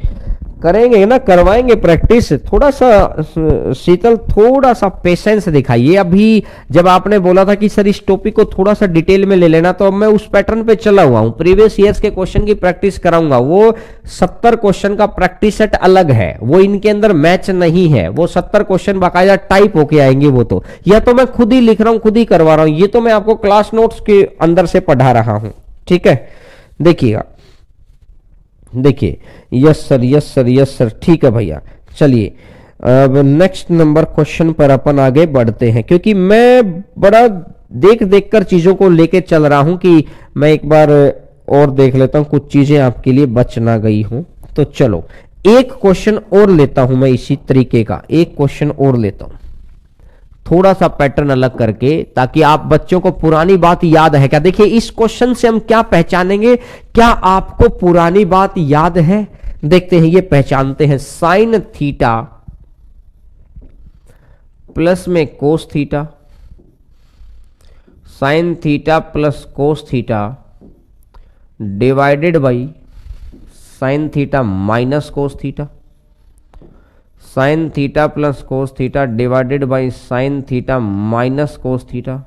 करेंगे ना, करवाएंगे प्रैक्टिस। थोड़ा सा शीतल, थोड़ा सा पेशेंस दिखाइए। अभी जब आपने बोला था कि सर इस टॉपिक को थोड़ा सा डिटेल में ले लेना, तो अब मैं उस पैटर्न पे चला हुआ हूं, प्रीवियस ईयर्स के क्वेश्चन की प्रैक्टिस कराऊंगा। वो 70 क्वेश्चन का प्रैक्टिस सेट अलग है, वो इनके अंदर मैच नहीं है, वो 70 क्वेश्चन बाकायदा टाइप होके आएंगे वो तो, या तो मैं खुद ही लिख रहा हूं, खुद ही करवा रहा हूं, ये तो मैं आपको क्लास नोट्स के अंदर से पढ़ा रहा हूं। ठीक है, देखिएगा, देखिए, yes sir yes sir yes sir, ठीक है भैया। चलिए अब नेक्स्ट नंबर क्वेश्चन पर अपन आगे बढ़ते हैं, क्योंकि मैं बड़ा देख देख कर चीजों को लेके चल रहा हूं कि मैं एक बार और देख लेता हूं कुछ चीजें आपके लिए बच ना गई हूं। तो चलो एक क्वेश्चन और लेता हूं मैं, इसी तरीके का एक क्वेश्चन और लेता हूं, थोड़ा सा पैटर्न अलग करके, ताकि आप बच्चों को पुरानी बात याद है क्या। देखिए इस क्वेश्चन से हम क्या पहचानेंगे, क्या आपको पुरानी बात याद है? देखते हैं, ये पहचानते हैं, साइन थीटा प्लस में cos theta, sine theta plus cos theta divided by sine theta minus cos theta, sine theta plus cos theta divided by sine theta minus cos theta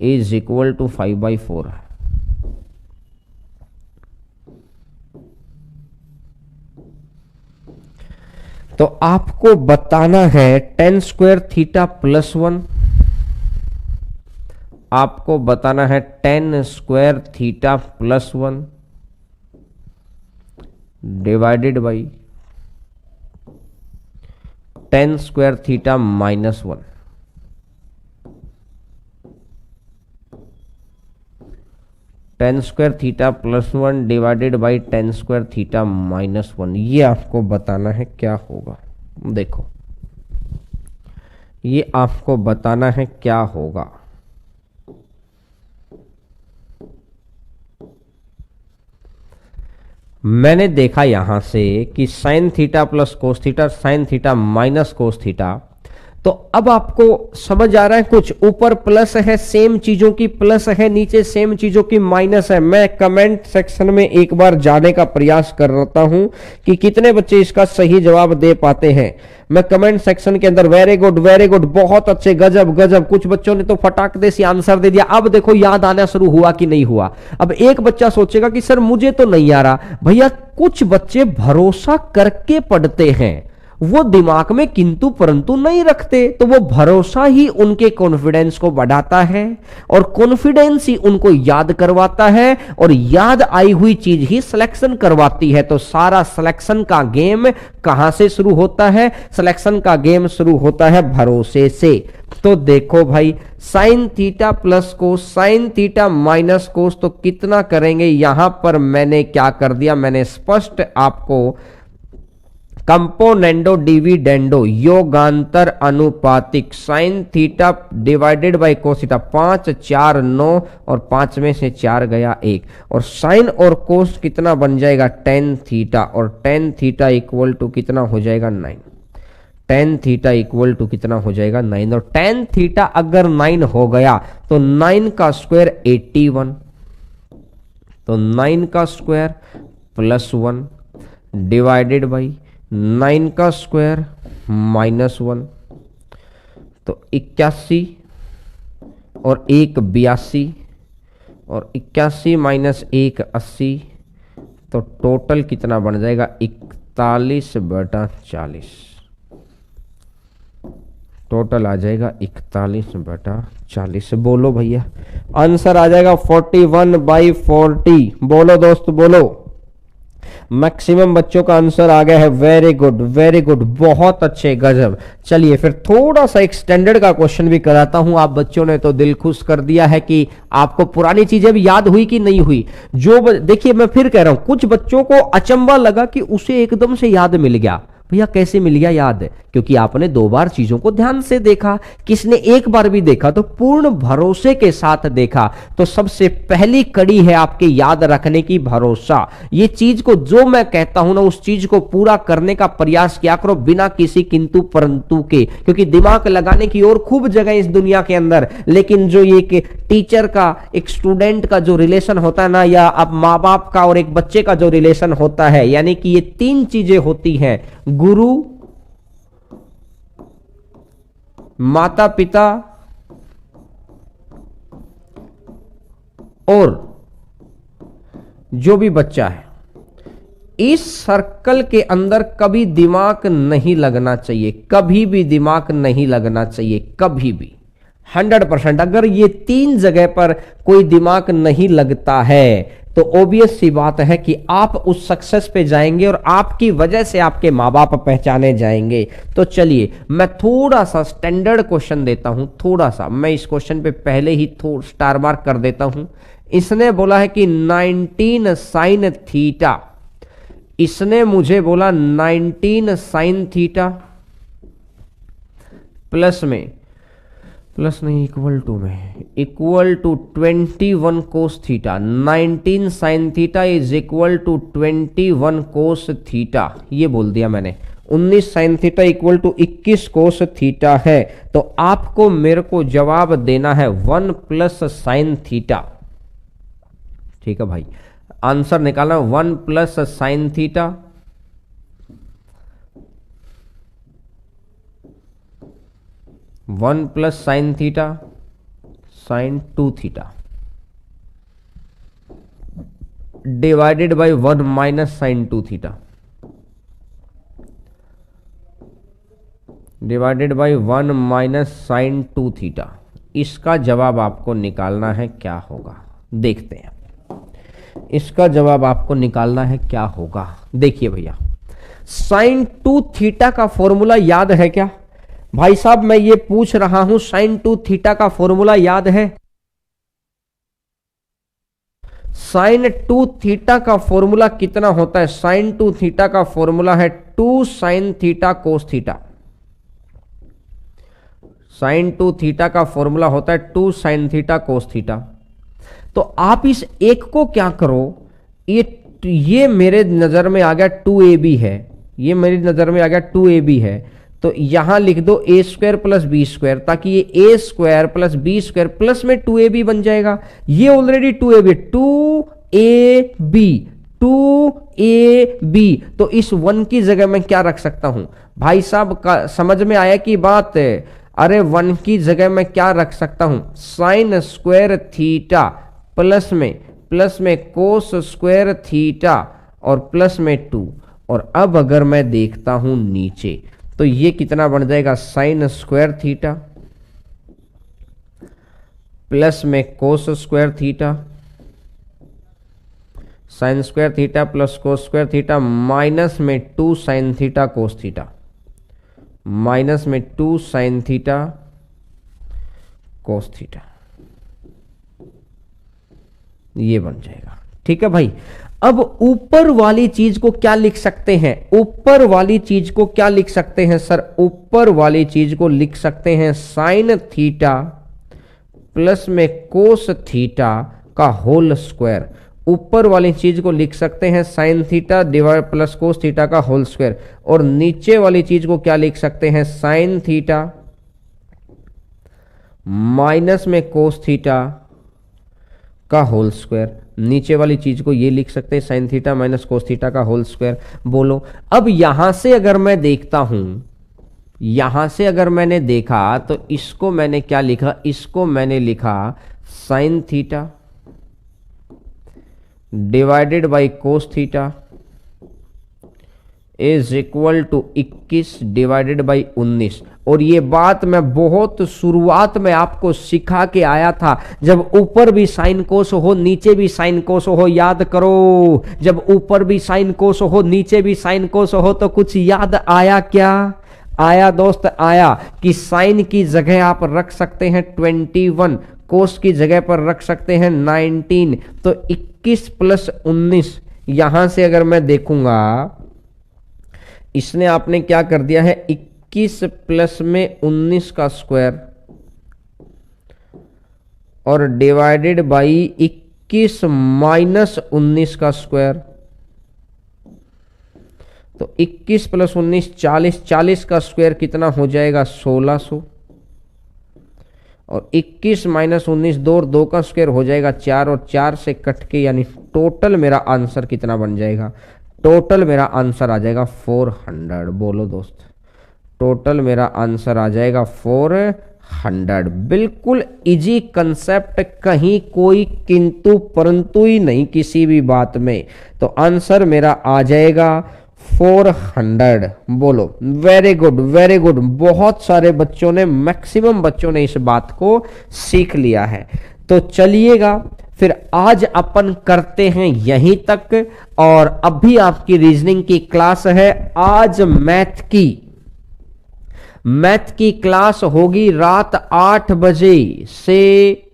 is equal to 5/4 है। तो आपको बताना है tan square theta plus 1, आपको बताना है tan square theta plus 1 divided by tan square theta minus 1, tan square theta plus 1 divided by tan square theta minus 1। ये आपको बताना है क्या होगा। देखो ये आपको बताना है क्या होगा। मैंने देखा यहां से कि sine theta plus cos theta, sine theta minus cos theta, तो अब आपको समझ आ रहा है, कुछ ऊपर प्लस है, सेम चीजों की प्लस है, नीचे सेम चीजों की माइनस है। मैं कमेंट सेक्शन में एक बार जाने का प्रयास कर रहा हूं कि कितने बच्चे इसका सही जवाब दे पाते हैं। मैं कमेंट सेक्शन के अंदर वेरी गुड, बहुत अच्छे, गजब गजब, कुछ बच्चों ने तो फटाक दे से आंसर दे दिया। अब देखो याद आना शुरू हुआ कि नहीं हुआ। अब एक बच्चा सोचेगा कि सर मुझे तो नहीं आ रहा। भैया कुछ बच्चे भरोसा करके पढ़ते हैं, वो दिमाग में किंतु परंतु नहीं रखते, तो वो भरोसा ही उनके कॉन्फिडेंस को बढ़ाता है और कॉन्फिडेंस ही उनको याद करवाता है और याद आई हुई चीज ही सिलेक्शन करवाती है। तो सारा सिलेक्शन का गेम कहां से शुरू होता है? सिलेक्शन का गेम शुरू होता है भरोसे से। तो देखो भाई, साइन थीटा प्लस कोस, साइन थीटा माइनस कोस, तो कितना करेंगे? यहां पर मैंने क्या कर दिया, मैंने स्पष्ट आपको कंपोनेंडो डिविडेंडो योगांतर अनुपातिक sign theta divided by cos theta, 5 4 9 और 5 में से 4 गया 1, और साइन और कोस कितना बन जाएगा? टेन थीटा, और टेन थीटा इक्वल टू कितना हो जाएगा? 9। टेन थीटा इक्वल टू कितना हो जाएगा? 9। और टेन थीटा अगर 9 हो गया तो 9 का स्क्वायर 81, तो 9 का स्क्वायर प्लस 1 डिवाइडेड बाई 9 का स्क्वायर माइनस 1, तो 81 और 1 82, और 81 माइनस 1 80, तो टोटल कितना बन जाएगा? 41/40। टोटल आ जाएगा 41/40। बोलो भैया, आंसर आ जाएगा 41/40। बोलो दोस्त बोलो, मैक्सिमम बच्चों का आंसर आ गया है। वेरी गुड वेरी गुड, बहुत अच्छे, गजब। चलिए फिर थोड़ा सा एक स्टैंडर्ड का क्वेश्चन भी कराता हूं। आप बच्चों ने तो दिल खुश कर दिया है कि आपको पुरानी चीजें भी याद हुई कि नहीं हुई। जो देखिए, मैं फिर कह रहा हूं, कुछ बच्चों को अचंबा लगा कि उसे एकदम से याद मिल गया। भैया कैसे मिल गया याद? क्योंकि आपने 2 बार चीजों को ध्यान से देखा। किसने 1 बार भी देखा तो पूर्ण भरोसे के साथ देखा। तो सबसे पहली कड़ी है आपके याद रखने की, भरोसा। ये चीज को जो मैं कहता हूं ना, उस चीज को पूरा करने का प्रयास किया करो बिना किसी किंतु परंतु के, क्योंकि दिमाग लगाने की और खूब जगह इस दुनिया के अंदर, लेकिन जो ये टीचर का एक स्टूडेंट का जो रिलेशन होता है ना, या अब माँ बाप का और एक बच्चे का जो रिलेशन होता है, यानी कि ये 3 चीजें होती हैं, गुरु, माता पिता और जो भी बच्चा है। इस सर्कल के अंदर कभी दिमाग नहीं लगना चाहिए, कभी भी दिमाग नहीं लगना चाहिए, कभी भी 100%। अगर ये 3 जगह पर कोई दिमाग नहीं लगता है तो ऑब्वियस सी बात है कि आप उस सक्सेस पे जाएंगे और आपकी वजह से आपके माँ बाप पहचाने जाएंगे। तो चलिए मैं थोड़ा सा स्टैंडर्ड क्वेश्चन देता हूं, थोड़ा सा मैं इस क्वेश्चन पे पहले ही स्टार मार्क कर देता हूं। इसने बोला है कि 19 साइन थीटा, इसने मुझे बोला 19 साइन थीटा प्लस नहीं इक्वल टू में, equal to 21 cos theta. 19 sine theta is equal to 21 cos theta, ये बोल दिया मैंने। 19 sine theta equal to 21 cos theta है। तो आपको मेरे को जवाब देना है 1 प्लस साइन थीटा। ठीक है भाई, आंसर निकालना 1 plus sine theta, 1 plus sine theta, sine 2 theta divided by 1 minus sine 2 theta, divided by 1 minus sine 2 theta. इसका जवाब आपको निकालना है, क्या होगा देखते हैं। इसका जवाब आपको निकालना है, क्या होगा। देखिए भैया, साइन 2 थीटा का फॉर्मूला याद है क्या? भाई साहब मैं ये पूछ रहा हूं, साइन 2 थीटा का फॉर्मूला याद है? साइन 2 थीटा का फॉर्मूला कितना होता है? साइन 2 थीटा का फॉर्मूला है 2 sine theta cos theta. Sine 2 theta का फॉर्मूला होता है 2 साइन थीटा कोस थीटा। तो आप इस एक को क्या करो, ये मेरे नजर में आ गया 2ab है, ये मेरी नजर में आ गया 2ab है, तो यहां लिख दो a square plus B square, ताकि ये a square plus B square plus में 2ab बन जाएगा। ये ऑलरेडी 2ab, 2ab, तो इस 1 की जगह मैं क्या रख सकता हूं भाई साहब? का समझ में आया कि बात? अरे 1 की जगह मैं क्या रख सकता हूं? साइन स्क्वायर थीटा प्लस में कोस स्क्वायर थीटा और प्लस में 2। और अब अगर मैं देखता हूं नीचे तो ये कितना बन जाएगा, साइन स्क्वायर थीटा प्लस में cos square theta, sine square theta plus cos square theta minus में 2 sine theta cos theta, minus में 2 साइन थीटा कोस थीटा, ये बन जाएगा। ठीक है भाई। अब ऊपर वाली चीज को क्या लिख सकते हैं, ऊपर वाली चीज को क्या लिख सकते हैं सर, ऊपर वाली चीज को लिख सकते हैं साइन थीटा प्लस में कोस थीटा का होल स्क्वायर। ऊपर वाली चीज को लिख सकते हैं sine theta divide plus cos theta का होल स्क्वायर, और नीचे वाली चीज को क्या लिख सकते हैं, साइन थीटा माइनस में कोस थीटा का होल स्क्वायर। नीचे वाली चीज को ये लिख सकते हैं sign theta minus cos theta का होल स्क्वायर। बोलो अब यहां से अगर मैं देखता हूं, यहां से अगर मैंने देखा तो इसको मैंने क्या लिखा, इसको मैंने लिखा sine theta divided by cos theta is equal to 21 divided by 19। और ये बात मैं बहुत शुरुआत में आपको सिखा के आया था, जब ऊपर भी साइन कोस हो नीचे भी साइन कोस हो, याद करो, जब ऊपर भी साइन कोस हो नीचे भी साइन कोस हो तो कुछ याद आया क्या, आया दोस्त, आया कि साइन की जगह आप रख सकते हैं 21, कोस की जगह पर रख सकते हैं 19, तो 21 प्लस 19। यहां से अगर मैं देखूंगा, इसने आपने क्या कर दिया है, 21 प्लस में 19 का स्क्वायर और डिवाइडेड बाई 21 माइनस 19 का स्क्वायर, तो 21 प्लस 19 40, 40 का स्क्वायर कितना हो जाएगा 1600, और 21 माइनस 19 2 का स्क्वायर हो जाएगा 4, और 4 से कट के यानी टोटल मेरा आंसर कितना बन जाएगा, टोटल मेरा आंसर आ जाएगा 400। बोलो दोस्त, टोटल मेरा आंसर आ जाएगा 400। बिल्कुल इजी कंसेप्ट, कहीं कोई किंतु परंतु ही नहीं किसी भी बात में, तो आंसर मेरा आ जाएगा 400। बोलो वेरी गुड वेरी गुड। बहुत सारे बच्चों ने, मैक्सिमम बच्चों ने इस बात को सीख लिया है। तो चलिएगा फिर आज अपन करते हैं यहीं तक, और अभी आपकी रीजनिंग की क्लास है। आज मैथ की क्लास होगी रात 8 बजे से।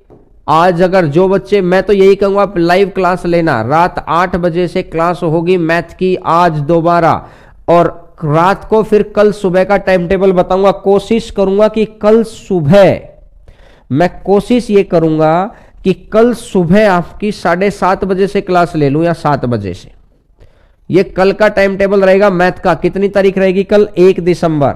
आज अगर जो बच्चे, मैं तो यही कहूंगा आप लाइव क्लास लेना, रात 8 बजे से क्लास होगी मैथ की आज दोबारा, और रात को फिर कल सुबह का टाइम टेबल बताऊंगा। कोशिश करूंगा कि कल सुबह, मैं कोशिश ये करूंगा कि कल सुबह आपकी 7:30 बजे से क्लास ले लूं या 7 बजे से। ये कल का टाइम टेबल रहेगा मैथ का। कितनी तारीख रहेगी कल, 1 दिसंबर।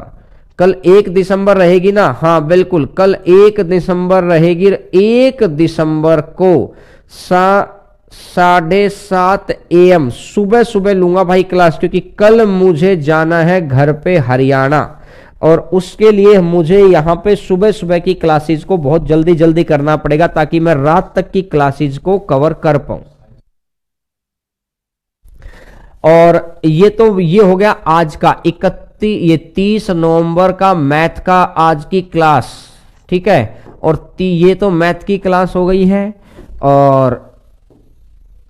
कल 1 दिसंबर रहेगी ना, हाँ बिल्कुल कल 1 दिसंबर रहेगी। 1 दिसंबर को 7:30 AM सुबह सुबह लूंगा भाई क्लास, क्योंकि कल मुझे जाना है घर पे हरियाणा, और उसके लिए मुझे यहाँ पे सुबह सुबह की क्लासेज को बहुत जल्दी जल्दी करना पड़ेगा, ताकि मैं रात तक की क्लासेज को कवर कर पाऊं। और ये तो ये हो गया आज का 30 नवंबर का मैथ का आज की क्लास, ठीक है। और ये तो मैथ की क्लास हो गई है। और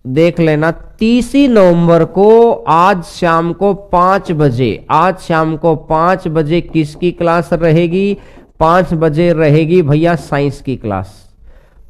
देख लेना 30 नवंबर को आज शाम को 5 बजे, आज शाम को 5 बजे किसकी क्लास रहेगी, 5 बजे रहेगी भैया साइंस की क्लास।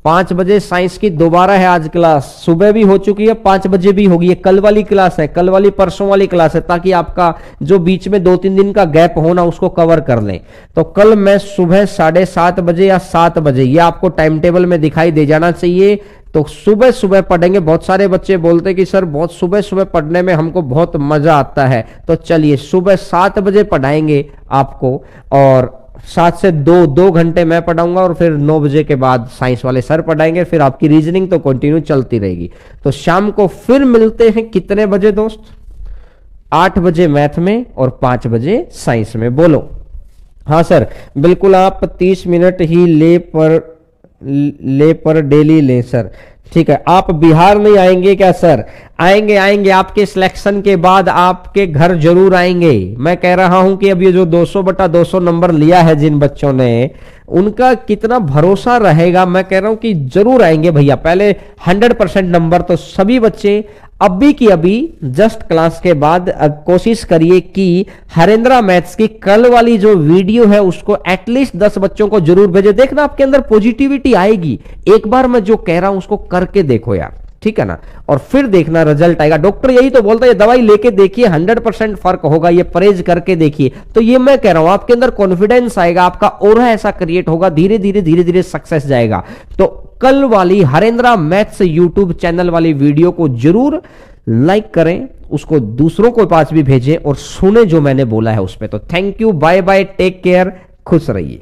5 बजे साइंस की दोबारा है आज क्लास, सुबह भी हो चुकी है, 5 बजे भी होगी। ये कल वाली क्लास है, कल वाली परसों वाली क्लास है, ताकि आपका जो बीच में 2-3 दिन का गैप हो ना उसको कवर कर लें। तो कल मैं सुबह 7:30 बजे या 7 बजे, ये आपको टाइम टेबल में दिखाई दे जाना चाहिए। तो सुबह सुबह पढ़ेंगे। बहुत सारे बच्चे बोलते हैं कि सर बहुत सुबह सुबह पढ़ने में हमको बहुत मजा आता है, तो चलिए सुबह 7 बजे पढ़ाएंगे आपको, और 7 से 2 घंटे मैं पढ़ाऊंगा, और फिर 9 बजे के बाद साइंस वाले सर पढ़ाएंगे। फिर आपकी रीजनिंग तो कंटिन्यू चलती रहेगी। तो शाम को फिर मिलते हैं कितने बजे दोस्त, 8 बजे मैथ में और 5 बजे साइंस में। बोलो हाँ सर बिल्कुल, आप 30 मिनट ही ले पर डेली ले सर। ठीक है, आप बिहार नहीं आएंगे क्या सर? आएंगे आएंगे, आपके सिलेक्शन के बाद आपके घर जरूर आएंगे। मैं कह रहा हूं कि अब ये जो 200/200 नंबर लिया है जिन बच्चों ने, उनका कितना भरोसा रहेगा। मैं कह रहा हूं कि जरूर आएंगे भैया। पहले 100% नंबर तो सभी बच्चे अभी की अभी जस्ट क्लास के बाद कोशिश करिए कि हरेंद्रा मैथ्स की कल वाली जो वीडियो है उसको एटलीस्ट 10 बच्चों को जरूर भेजे। देखना आपके अंदर पॉजिटिविटी आएगी। एक बार मैं जो कह रहा हूं उसको करके देखो यार, ठीक है ना, और फिर देखना रिजल्ट आएगा। डॉक्टर यही तो बोलता है, दवाई लेके देखिए 100% फर्क होगा, ये परहेज करके देखिए। तो ये मैं कह रहा हूं आपके अंदर कॉन्फिडेंस आएगा, आपका ऑरा ऐसा क्रिएट होगा, धीरे धीरे सक्सेस जाएगा। तो कल वाली हरेंद्रा मैथ्स यूट्यूब चैनल वाली वीडियो को जरूर लाइक करें, उसको दूसरों को पास भी भेजें और सुने जो मैंने बोला है उस पर। तो thank you, bye bye, take care, खुश रहिए।